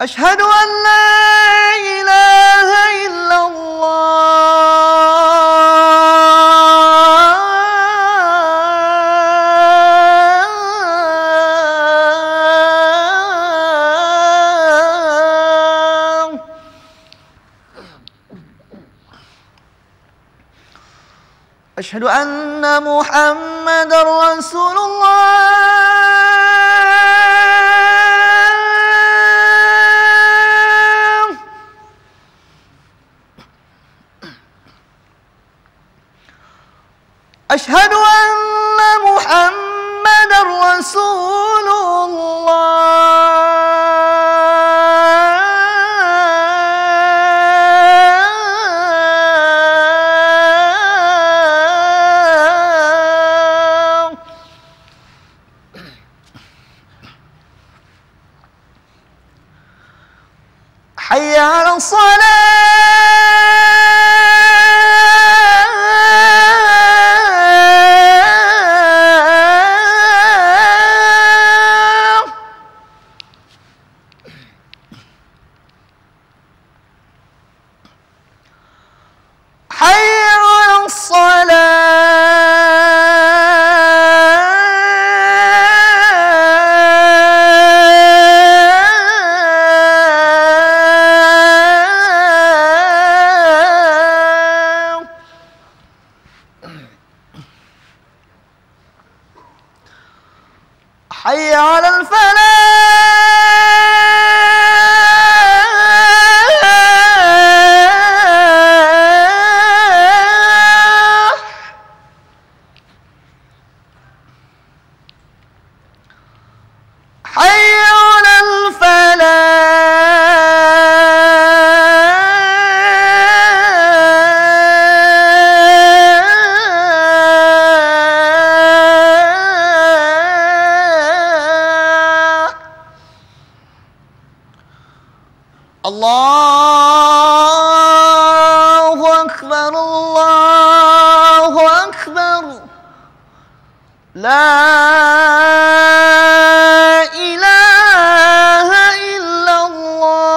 أشهد أن لا إله إلا أشهد أن محمدًا رسول الله. أشهد أن محمدًا رسول حي على الصلاة. حي على حي على الفلاح. حي على الله أكبر، الله أكبر. لا إله إلا الله.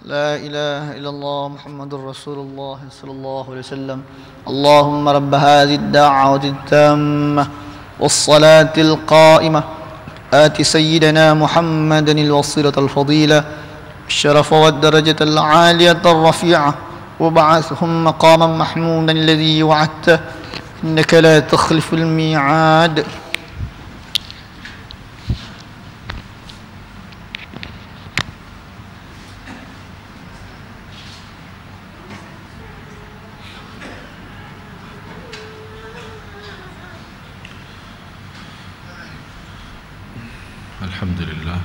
لا إله إلا الله محمد رسول الله صلى الله عليه وسلم. اللهم رب هذه الدعوة التامة والصلاة القائمة آت سيدنا محمدا الوصيلة الفضيلة الشرف والدرجة العالية الرفيعة وابعثهم مقاما محمودا الذي وعدته إنك لا تخلف الميعاد. الحمد لله.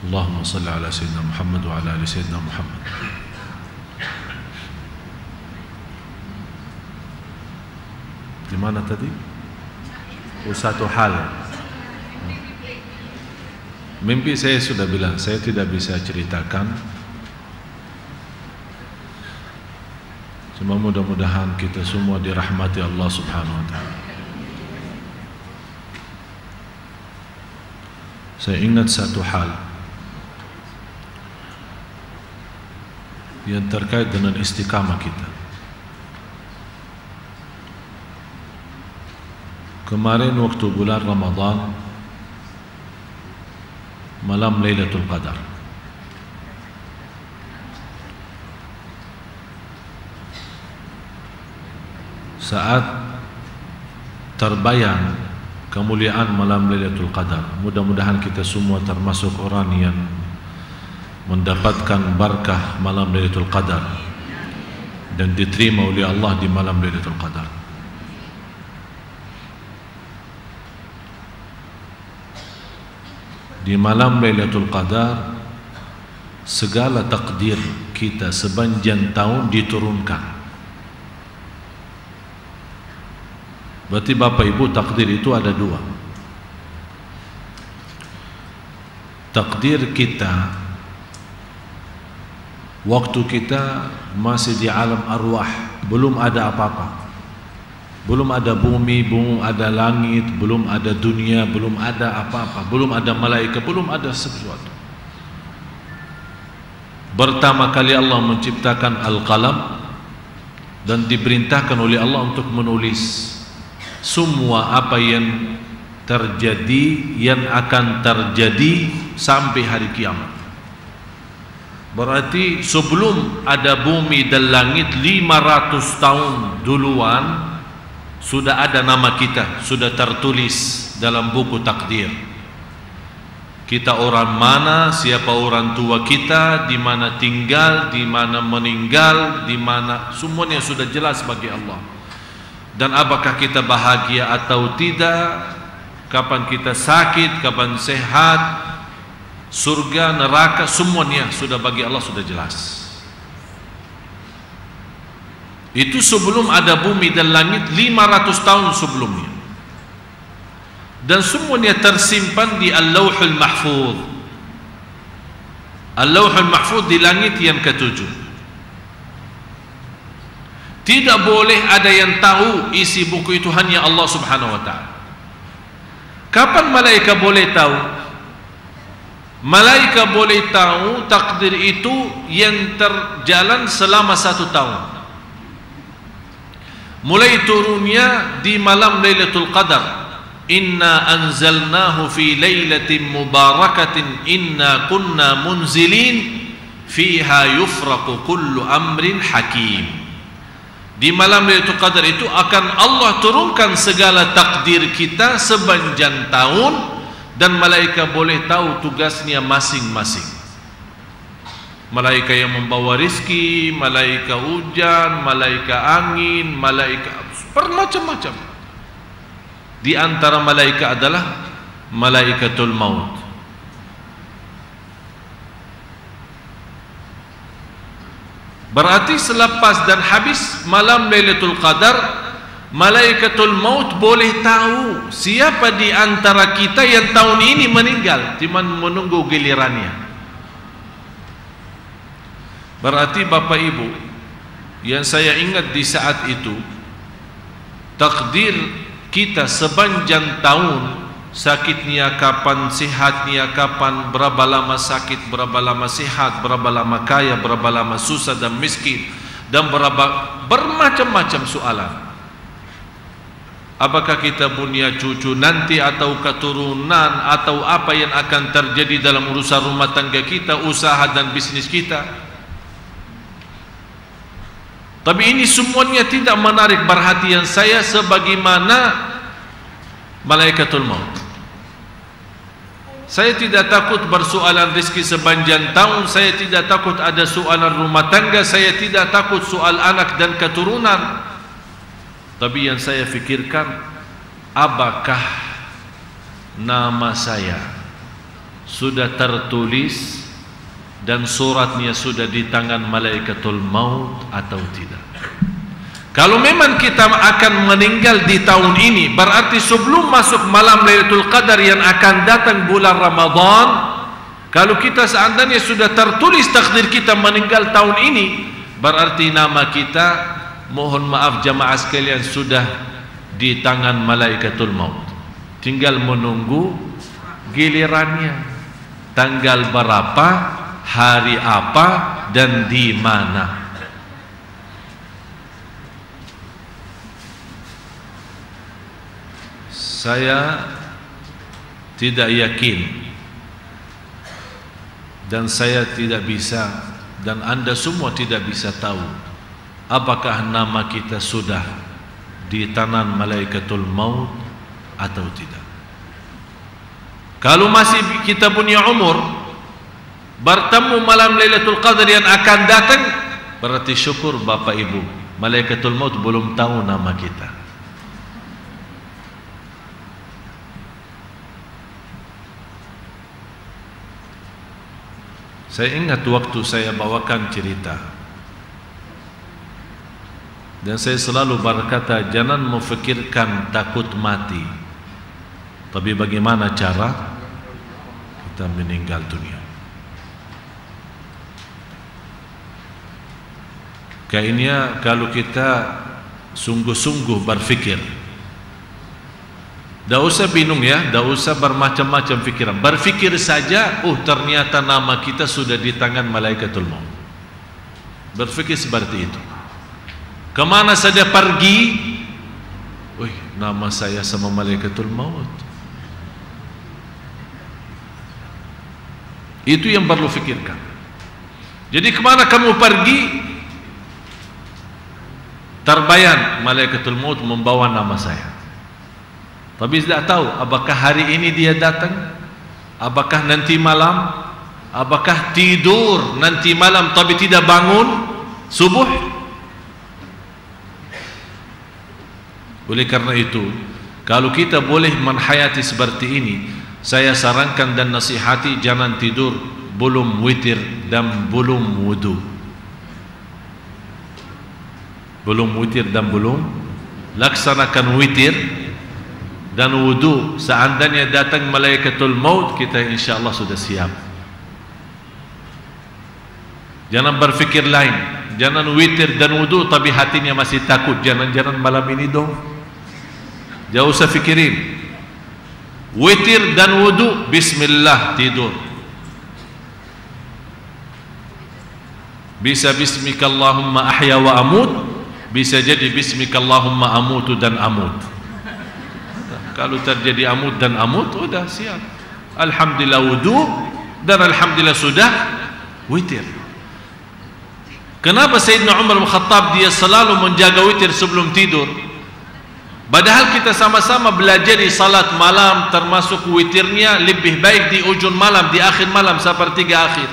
اللهم صل على سيدنا محمد وعلى آل سيدنا محمد. Di mana tadi? Satu hal. Mimpi saya sudah bilang, saya tidak bisa ceritakan Cuma mudah-mudahan kita semua dirahmati Allah Subhanahu wa taala. Saya ingat satu hal yang terkait dengan istiqamah kita. Kemarin waktu bulan Ramadan, malam Lailatul Qadar, saat terbayang kemuliaan malam Lailatul Qadar, mudah-mudahan kita semua termasuk orang yang mendapatkan barakah malam Lailatul Qadar dan diterima oleh Allah di malam Lailatul Qadar. Di malam Lailatul Qadar segala takdir kita sepanjang tahun diturunkan. Berarti Bapak Ibu, takdir itu ada dua. Takdir kita waktu kita masih di alam arwah, belum ada apa-apa, belum ada bumi, belum ada langit, belum ada dunia, belum ada apa-apa, belum ada malaikat, belum ada sesuatu. Pertama kali Allah menciptakan al-qalam dan diperintahkan oleh Allah untuk menulis semua apa yang terjadi, yang akan terjadi sampai hari kiamat. Berarti sebelum ada bumi dan langit 500 tahun duluan sudah ada nama kita, sudah tertulis dalam buku takdir. Kita orang mana, siapa orang tua kita, di mana tinggal, di mana meninggal, di mana, semuanya sudah jelas bagi Allah. Dan apakah kita bahagia atau tidak, kapan kita sakit, kapan sehat, surga, neraka, semuanya sudah bagi Allah sudah jelas. Itu sebelum ada bumi dan langit 500 tahun sebelumnya. Dan semuanya tersimpan di Al-Lawhul Mahfuz. Al-Lawhul Mahfuz di langit yang ketujuh. Tidak boleh ada yang tahu isi buku itu, hanya Allah Subhanahu wa ta'ala. Kapan malaikat boleh tahu? Malaikat boleh tahu takdir itu yang terjalan selama 1 tahun. Mulai turunnya di malam Lailatul Qadar. Inna anzalnahu fi lailatin mubarakatin inna kunna munzilin fiha yufraqu kullu amrin hakim. Di malam Lailatul Qadar itu akan Allah turunkan segala takdir kita sepanjang tahun, dan malaikat boleh tahu tugasnya masing-masing. Malaikat yang membawa rizki, malaikat hujan, malaikat angin, malaikat bermacam-macam. Di antara malaikat adalah malaikatul maut. Berarti selepas dan habis malam Lailatul Qadar, malaikatul maut boleh tahu siapa di antara kita yang tahun ini meninggal, cuma menunggu gilirannya. Berarti Bapak Ibu, yang saya ingat di saat itu, takdir kita sepanjang tahun, sakitnya kapan, sehatnya kapan, berapa lama sakit, berapa lama sehat, berapa lama kaya, berapa lama susah dan miskin, dan bermacam-macam soalan. Apakah kita punya cucu nanti atau keturunan, atau apa yang akan terjadi dalam urusan rumah tangga kita, usaha dan bisnis kita. Tapi ini semuanya tidak menarik perhatian saya sebagaimana malaikatul maut. Saya tidak takut bersoalan rezeki sepanjang tahun, saya tidak takut ada soalan rumah tangga, saya tidak takut soal anak dan keturunan. Tapi yang saya fikirkan, apakah nama saya sudah tertulis dan suratnya sudah di tangan malaikatul maut atau tidak? Kalau memang kita akan meninggal di tahun ini, berarti sebelum masuk malam Lailatul Qadar yang akan datang bulan Ramadan, kalau kita seandainya sudah tertulis takdir kita meninggal tahun ini, berarti nama kita mohon maaf jamaah sekalian, sudah di tangan malaikatul maut. Tinggal menunggu gilirannya, tanggal berapa, hari apa, dan di mana. Saya tidak yakin, dan saya tidak bisa, dan anda semua tidak bisa tahu apakah nama kita sudah di tangan malaikatul maut atau tidak. Kalau masih kita punya umur, bertemu malam Lailatul Qadar yang akan datang, berarti syukur Bapak Ibu, malaikatul maut belum tahu nama kita. Saya ingat waktu saya bawakan cerita, dan saya selalu berkata, jangan memfikirkan takut mati, tapi bagaimana cara kita meninggal dunia. Kayaknya kalau kita sungguh-sungguh berfikir, tidak usah bingung ya, tidak usah bermacam-macam fikiran. Berfikir saja, ternyata nama kita sudah di tangan malaikatul maut. Berfikir seperti itu. Kemana saja pergi, nama saya sama malaikatul maut. Itu yang perlu fikirkan. Jadi kemana kamu pergi, terbayang malaikatul maut membawa nama saya. Tapi tidak tahu apakah hari ini dia datang, apakah nanti malam, apakah tidur nanti malam tapi tidak bangun subuh. Oleh karena itu, kalau kita boleh menhayati seperti ini, saya sarankan dan nasihati, jangan tidur belum witir dan belum wudu. Belum witir dan belum laksanakan witir dan wudu. Seandainya datang malaikatul maut, kita insyaAllah sudah siap. Jangan berfikir lain, jangan witir dan wudu tapi hatinya masih takut, jangan malam ini dong. Jangan usah fikirin. Witir dan wudu, bismillah, tidur. Bisa bismikallahumma ahya wa amut, bisa jadi bismikallahumma amutu dan amut. Kalau terjadi amut dan amut, sudah siap. Alhamdulillah wudu, dan alhamdulillah sudah witir. Kenapa Sayyidina Umar bin Khattab dia selalu menjaga witir sebelum tidur? Padahal kita sama-sama belajar di salat malam, termasuk witirnya lebih baik di ujung malam, di akhir malam, sepertiga akhir.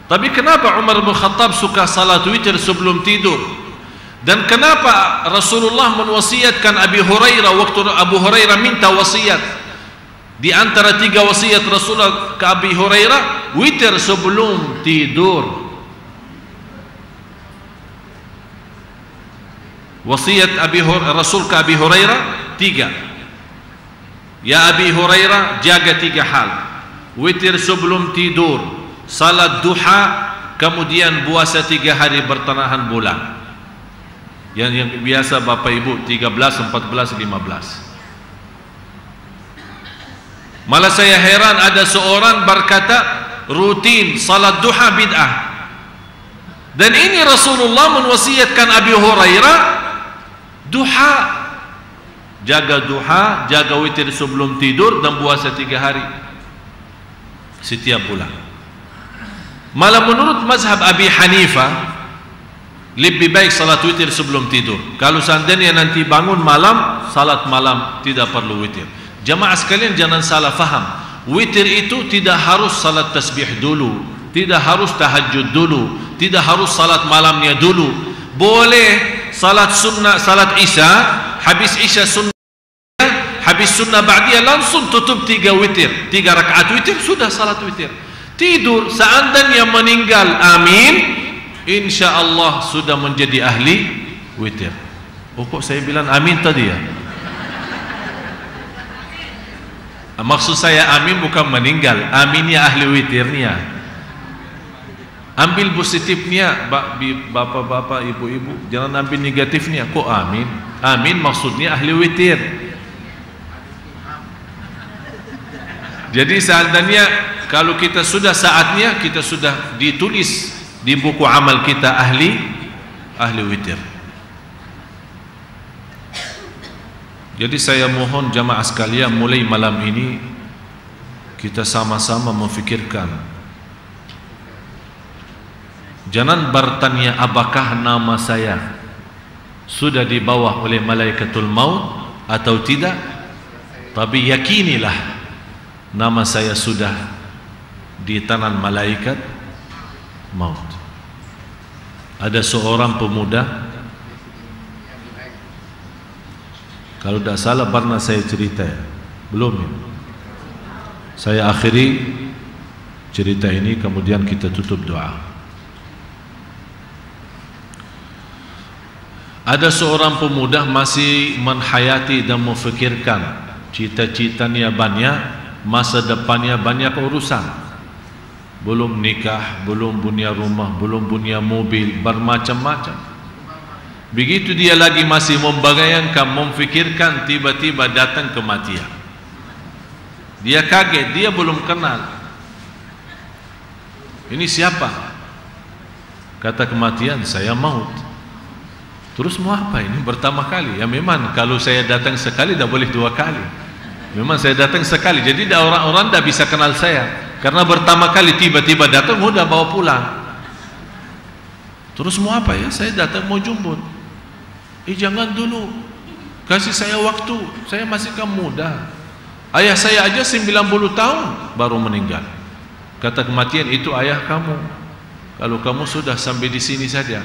Tapi kenapa Umar bin Khattab suka salat witir sebelum tidur? Dan kenapa Rasulullah mewasiatkan Abi Hurairah waktu Abu Hurairah minta wasiat? Di antara 3 wasiat Rasulullah ke Abi Hurairah, witir sebelum tidur. Wasiat Rasul ke Abi Hurairah 3. Ya Abi Hurairah, jaga 3 hal. Witir sebelum tidur, salat duha, kemudian puasa 3 hari bertenahan bulan. Yang biasa Bapak Ibu 13, 14, 15. Malah saya heran ada seorang berkata rutin salat duha bid'ah. Dan ini Rasulullah mewasiatkan Abi Hurairah duha. Jaga witir sebelum tidur dan puasa 3 hari setiap bulan. Malah menurut mazhab Abi Hanifah lebih baik salat witir sebelum tidur. Kalau seandainya nanti bangun malam, salat malam tidak perlu witir. Jamaah sekalian jangan salah faham. Witir itu tidak harus salat tasbih dulu, tidak harus tahajud dulu, tidak harus salat malamnya dulu. Boleh salat sunnah, salat isya, habis isya sunnah, habis sunnah ba'diyah langsung tutup 3 witir, 3 rakaat witir, sudah salat witir. Tidur seandainya meninggal, amin, InsyaAllah sudah menjadi ahli witir. Kok saya bilang amin tadi ya? Maksud saya amin bukan meninggal, aminnya ahli witirnya. Ambil positifnya bapak-bapak, ibu-ibu, jangan ambil negatifnya. Kok amin? Amin maksudnya ahli witir. Jadi seandainya kalau kita sudah saatnya, kita sudah ditulis di buku amal kita ahli witir. Jadi saya mohon jamaah sekalian, mulai malam ini kita sama-sama memfikirkan. Jangan bertanya apakah nama saya sudah dibawa oleh malaikatul maut atau tidak, tapi yakinilah nama saya sudah di tangan malaikat maut. Ada seorang pemuda, kalau tidak salah pernah saya cerita ya, belum ya? Saya akhiri cerita ini, kemudian kita tutup doa. Ada seorang pemuda masih menghayati dan memfikirkan cita-citanya banyak, masa depannya banyak urusan. Belum nikah, belum punya rumah, belum punya mobil, bermacam-macam. Begitu dia lagi masih membayangkan, memfikirkan, tiba-tiba datang kematian. Dia kaget, dia belum kenal. Ini siapa? Kata kematian, saya maut. Terus mau apa ini? Pertama kali. Ya memang kalau saya datang sekali dah boleh dua kali. Memang saya datang sekali. Jadi orang-orang dah bisa kenal saya. Karena pertama kali tiba-tiba datang, udah bawa pulang. Terus mau apa ya? Saya datang mau jemput. Jangan dulu. Kasih saya waktu. Saya masih kan muda. Ayah saya aja 90 tahun baru meninggal. Kata kematian, itu ayah kamu. Kalau kamu sudah sampai di sini saja.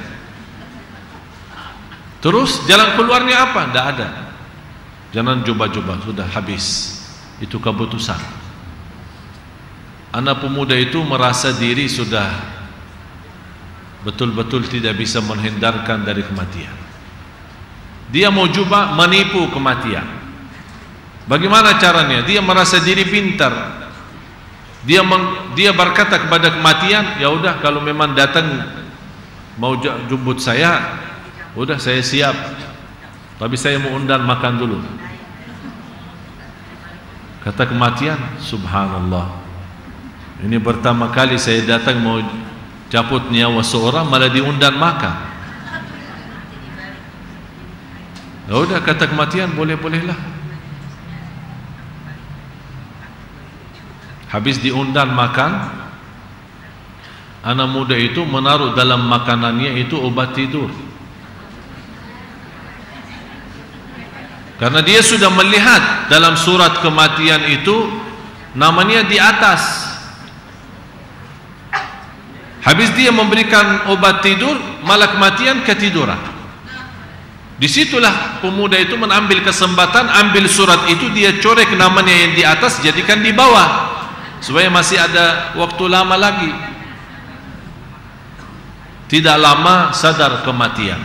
Terus jalan keluarnya apa? Tidak ada. Jangan coba-coba, sudah habis. Itu keputusan. Anak pemuda itu merasa diri sudah betul-betul tidak bisa menghindarkan dari kematian. Dia mau coba menipu kematian. Bagaimana caranya? Dia merasa diri pintar. Dia berkata kepada kematian, ya udah kalau memang datang mau jemput saya, udah saya siap, tapi saya mau undang makan dulu. Kata kematian, subhanallah, ini pertama kali saya datang mau cabut nyawa seorang malah diundang makan. Ya udah, kata kematian, boleh-bolehlah. Habis diundang makan, anak muda itu menaruh dalam makanannya itu obat tidur. Karena dia sudah melihat dalam surat kematian itu namanya di atas. Habis dia memberikan obat tidur, malah kematian ketiduran. Disitulah pemuda itu mengambil kesempatan, ambil surat itu, dia corek namanya yang di atas, jadikan di bawah, supaya masih ada waktu lama lagi. Tidak lama sadar kematian.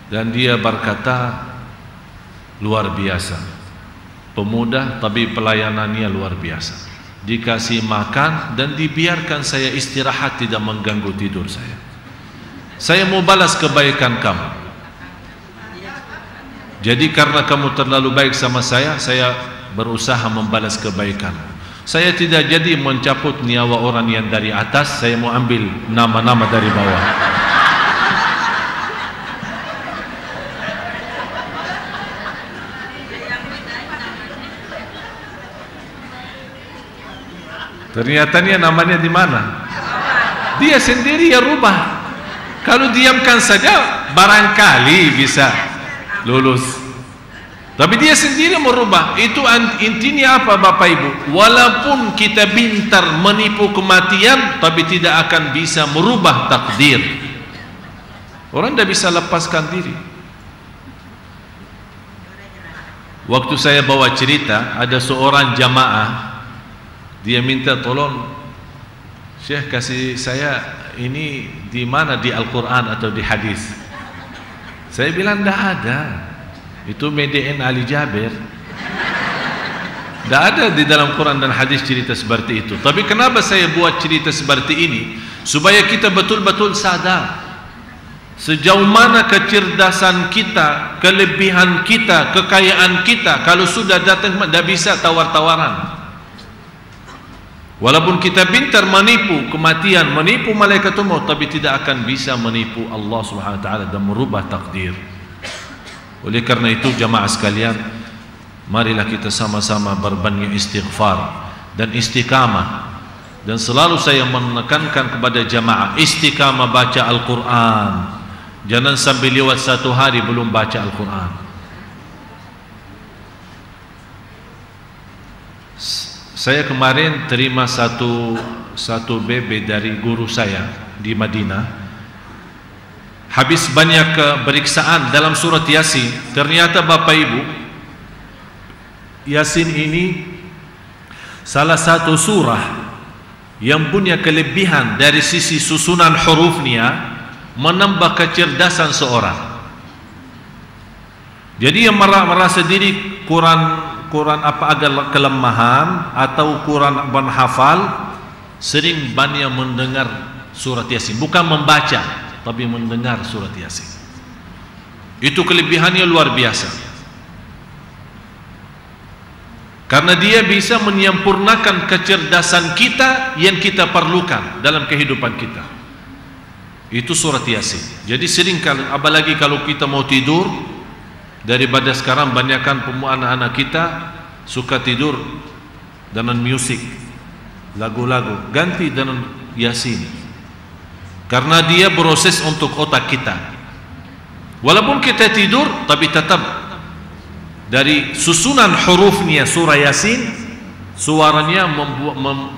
Dan dia berkata, luar biasa, pemuda tapi pelayanannya luar biasa. Dikasih makan dan dibiarkan saya istirahat, tidak mengganggu tidur saya. Saya mau balas kebaikan kamu. Jadi karena kamu terlalu baik sama saya berusaha membalas kebaikan. Saya tidak jadi mencabut nyawa orang yang dari atas, saya mau ambil nama-nama dari bawah. Ternyata namanya di mana? Dia sendiri yang rubah. Kalau diamkan saja barangkali bisa lulus. Tapi dia sendiri merubah. Itu intinya apa Bapak Ibu? Walaupun kita pintar menipu kematian, tapi tidak akan bisa merubah takdir. Orang tidak bisa lepaskan diri. Waktu saya bawa cerita, ada seorang jamaah, dia minta tolong, Syekh kasih saya ini di mana, di Al-Quran atau di hadis. Saya bilang tidak ada, itu Medein Ali Jabir. Tidak ada di dalam Quran dan hadis cerita seperti itu. Tapi kenapa saya buat cerita seperti ini? Supaya kita betul-betul sadar sejauh mana kecerdasan kita, kelebihan kita, kekayaan kita. Kalau sudah datang tidak bisa tawar-tawaran. Walaupun kita pintar menipu kematian, menipu malaikat maut, tapi tidak akan bisa menipu Allah Subhanahu wa taala dan merubah takdir. Oleh karena itu jamaah sekalian, marilah kita sama-sama berbanyak istighfar dan istiqamah. Dan selalu saya menekankan kepada jamaah, istiqamah baca Al-Quran. Jangan sampai lewat satu hari belum baca Al-Quran. Saya kemarin terima satu BB dari guru saya di Madinah. Habis banyak periksaan dalam surat Yasin, ternyata Bapak Ibu, Yasin ini salah satu surah yang punya kelebihan dari sisi susunan hurufnya, menambah kecerdasan seorang. Jadi yang merasa diri kurang apa agak kelemahan atau kurang menghafal, sering banyak mendengar surat Yasin, bukan membaca tapi mendengar surat Yasin. Itu kelebihannya luar biasa, karena dia bisa menyempurnakan kecerdasan kita yang kita perlukan dalam kehidupan kita. Itu surat Yasin. Jadi sering kali, apalagi kalau kita mau tidur, daripada sekarang banyakkan anak-anak kita suka tidur dengan musik, lagu-lagu, ganti dengan Yasin. Karena dia proses untuk otak kita. Walaupun kita tidur, tapi tetap dari susunan hurufnya surah Yasin, suaranya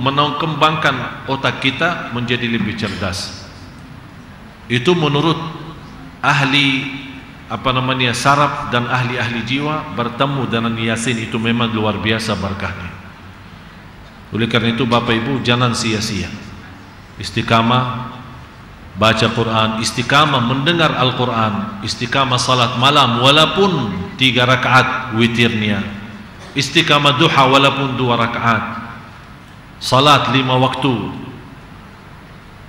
mengembangkan otak kita menjadi lebih cerdas. Itu menurut ahli saraf dan ahli-ahli jiwa, bertemu dengan Yasin itu memang luar biasa berkahnya. Oleh karena itu Bapak Ibu, jangan sia-sia istiqamah baca Quran, istiqamah mendengar Al-Quran, istiqamah salat malam walaupun 3 rakaat witirnya, istiqamah duha walaupun 2 rakaat, salat 5 waktu,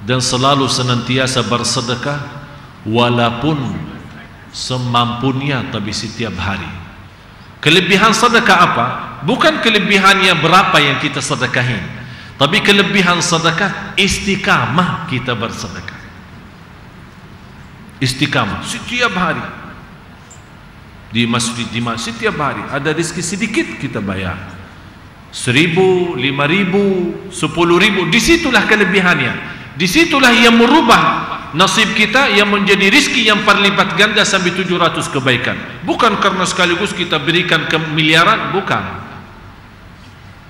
dan selalu senantiasa bersedekah walaupun semampunya, tapi setiap hari. Kelebihan sedekah apa? Bukan kelebihannya berapa yang kita sedekahin, tapi kelebihan sedekah istiqamah kita bersedekah. Istiqamah setiap hari di masjid, setiap hari ada rezeki sedikit kita bayar 1.000, 5.000, 10.000. Disitulah kelebihannya, disitulah yang merubah nasib kita, yang menjadi rezeki yang berlipat ganda sampai 700 kebaikan. Bukan karena sekaligus kita berikan ke miliaran, bukan.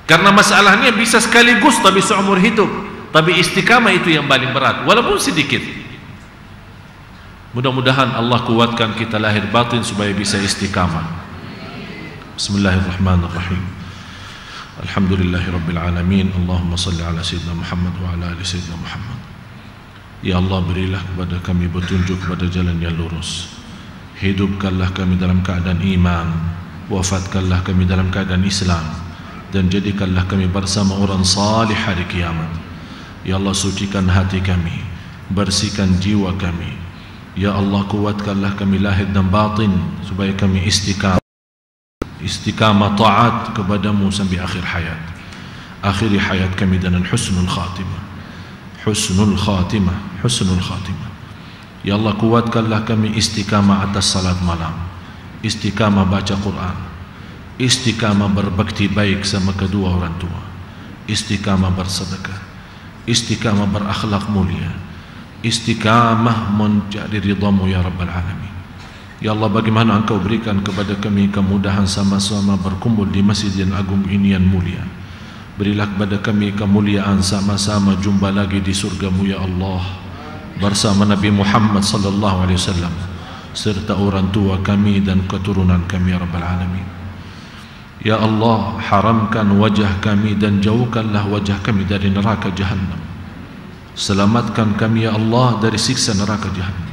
Karena masalahnya bisa sekaligus tapi seumur hidup. Tapi istiqamah itu yang paling berat, walaupun sedikit. Mudah-mudahan Allah kuatkan kita lahir batin supaya bisa istiqamah. Bismillahirrahmanirrahim. Alhamdulillahirabbil alamin. Allahumma salli ala sayyidina Muhammad wa ala ali sayyidina Muhammad. Ya Allah, berilah kepada kami petunjuk pada jalan yang lurus. Hidupkanlah kami dalam keadaan iman, wafatkanlah kami dalam keadaan Islam, dan jadikanlah kami bersama orang salih hari kiamat. Ya Allah, sucikan hati kami, bersihkan jiwa kami. Ya Allah, kuatkanlah kami lahir dan batin supaya kami istiqamah taat kepadamu sampai akhir hayat. Akhiri hayat kami dengan husnul khatimah, husnul khatimah, husnul khatimah. Ya Allah, kuatkanlah kami istiqamah atas salat malam, istiqamah baca Quran, istiqamah berbakti baik sama kedua orang tua, istiqamah bersedekah, istiqamah berakhlak mulia, istiqamah mencari ridhamu ya Rabbal Alamin. Ya Allah, bagaimana Engkau berikan kepada kami kemudahan sama-sama berkumpul di masjid yang agung ini yang mulia. Berilah kepada kami kemuliaan sama-sama jumpa lagi di surgamu ya Allah, bersama Nabi Muhammad sallallahu alaihi wasallam serta orang tua kami dan keturunan kami ya Rabbal Alamin. Ya Allah, haramkan wajah kami dan jauhkanlah wajah kami dari neraka jahannam. Selamatkan kami ya Allah dari siksa neraka jahannam.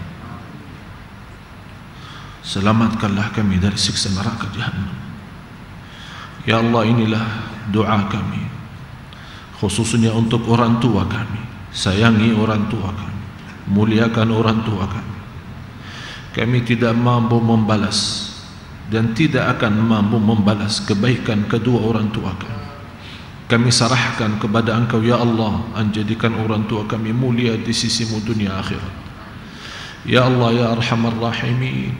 Selamatkanlah kami dari siksa neraka jahannam. Ya Allah, inilah doa kami, khususnya untuk orang tua kami. Sayangi orang tua kami, muliakan orang tua kami. Kami tidak mampu membalas dan tidak akan mampu membalas kebaikan kedua orang tua kami. Kami serahkan kepada Engkau ya Allah, menjadikan orang tua kami mulia di sisimu dunia akhirat. Ya Allah ya Arhamar Rahimin,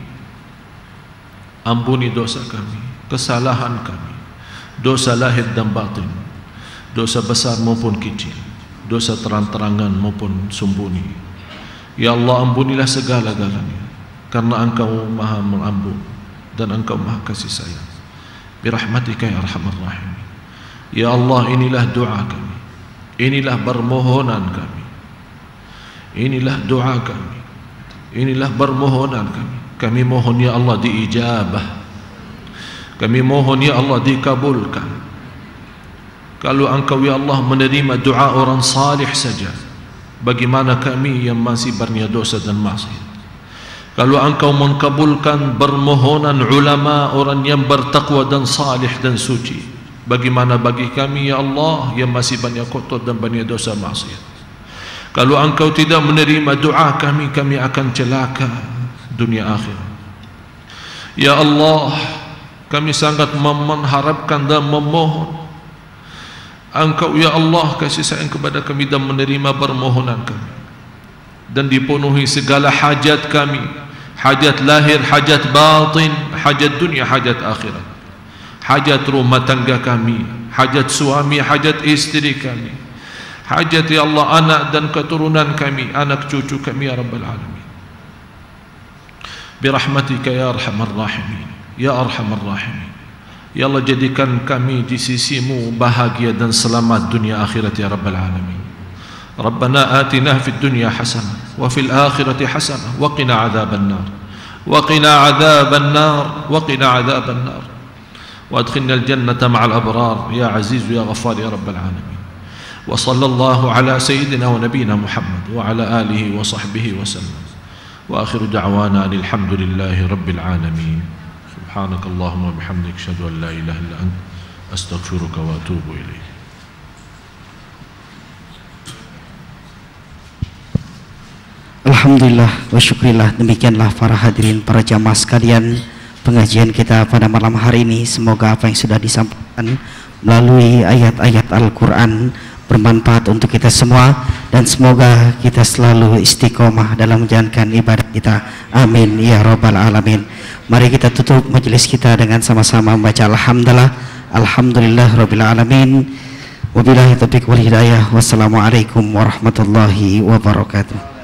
ampuni dosa kami, kesalahan kami, dosa lahir dan batin, dosa besar maupun kecil, dosa terang-terangan maupun sembunyi. Ya Allah, ampunilah segala-galanya, karena Engkau Maha mengampun dan Engkau Maha kasih sayang. Birahmatika ya Arhamar Rahimin. Ya Allah, inilah doa kami, inilah permohonan kami, inilah doa kami, inilah permohonan kami. Kami mohon ya Allah diijabah, kami mohon ya Allah dikabulkan. Kalau Engkau ya Allah menerima doa orang salih saja, bagaimana kami yang masih berniat dosa dan maksiat? Kalau Engkau mengkabulkan permohonan ulama, orang yang bertakwa dan salih dan suci, bagaimana bagi kami ya Allah yang masih banyak kotor dan banyak dosa maksiat? Kalau Engkau tidak menerima doa kami, kami akan celaka dunia akhirat. Ya Allah, kami sangat mengharapkan dan memohon Engkau ya Allah kasih sayang kepada kami dan menerima permohonan kami, dan dipenuhi segala hajat kami, hajat lahir, hajat batin, hajat dunia, hajat akhirat, hajat rumah tangga kami, hajat suami, hajat istri kami, hajat ya Allah anak dan keturunan kami, anak cucu kami ya Rabbal Alamin. Birahmatika ya Arhamar Rahimin, ya Arhamar Rahimin. Ya Allah, jadikan kami di sisimu bahagia dan selamat dunia akhirat ya Rabbal Alamin. Rabbana atina fid dunya hasanah wa fil akhirati hasanah wa qina adzaban nar wa qina adzaban nar wa qina adzaban nar wa adkhilna al jannata ma'al abrar ya aziz ya ghaffar ya Rabbal Alamin. Wa sallallahu ala sayyidina wa nabiyyina Muhammad wa ala alihi wa sahbihi wa sallam. Wa akhiru da'wana alhamdulillahi rabbil alamin. Subhanakallahumma bihamdik, asyhadu an la ilaha illa anta, astaghfiruka wa atubu ilaik. Alhamdulillah wa syukrillah. Demikianlah para hadirin, para jamaah sekalian, pengajian kita pada malam hari ini. Semoga apa yang sudah disampaikan melalui ayat-ayat Al-Quran bermanfaat untuk kita semua, dan semoga kita selalu istiqomah dalam menjalankan ibadah kita. Amin ya Rabbal Alamin. Mari kita tutup majelis kita dengan sama-sama membaca alhamdulillah, alhamdulillah Rabbil Alamin. Wabillahi taufiq wal hidayah. Wassalamualaikum warahmatullahi wabarakatuh.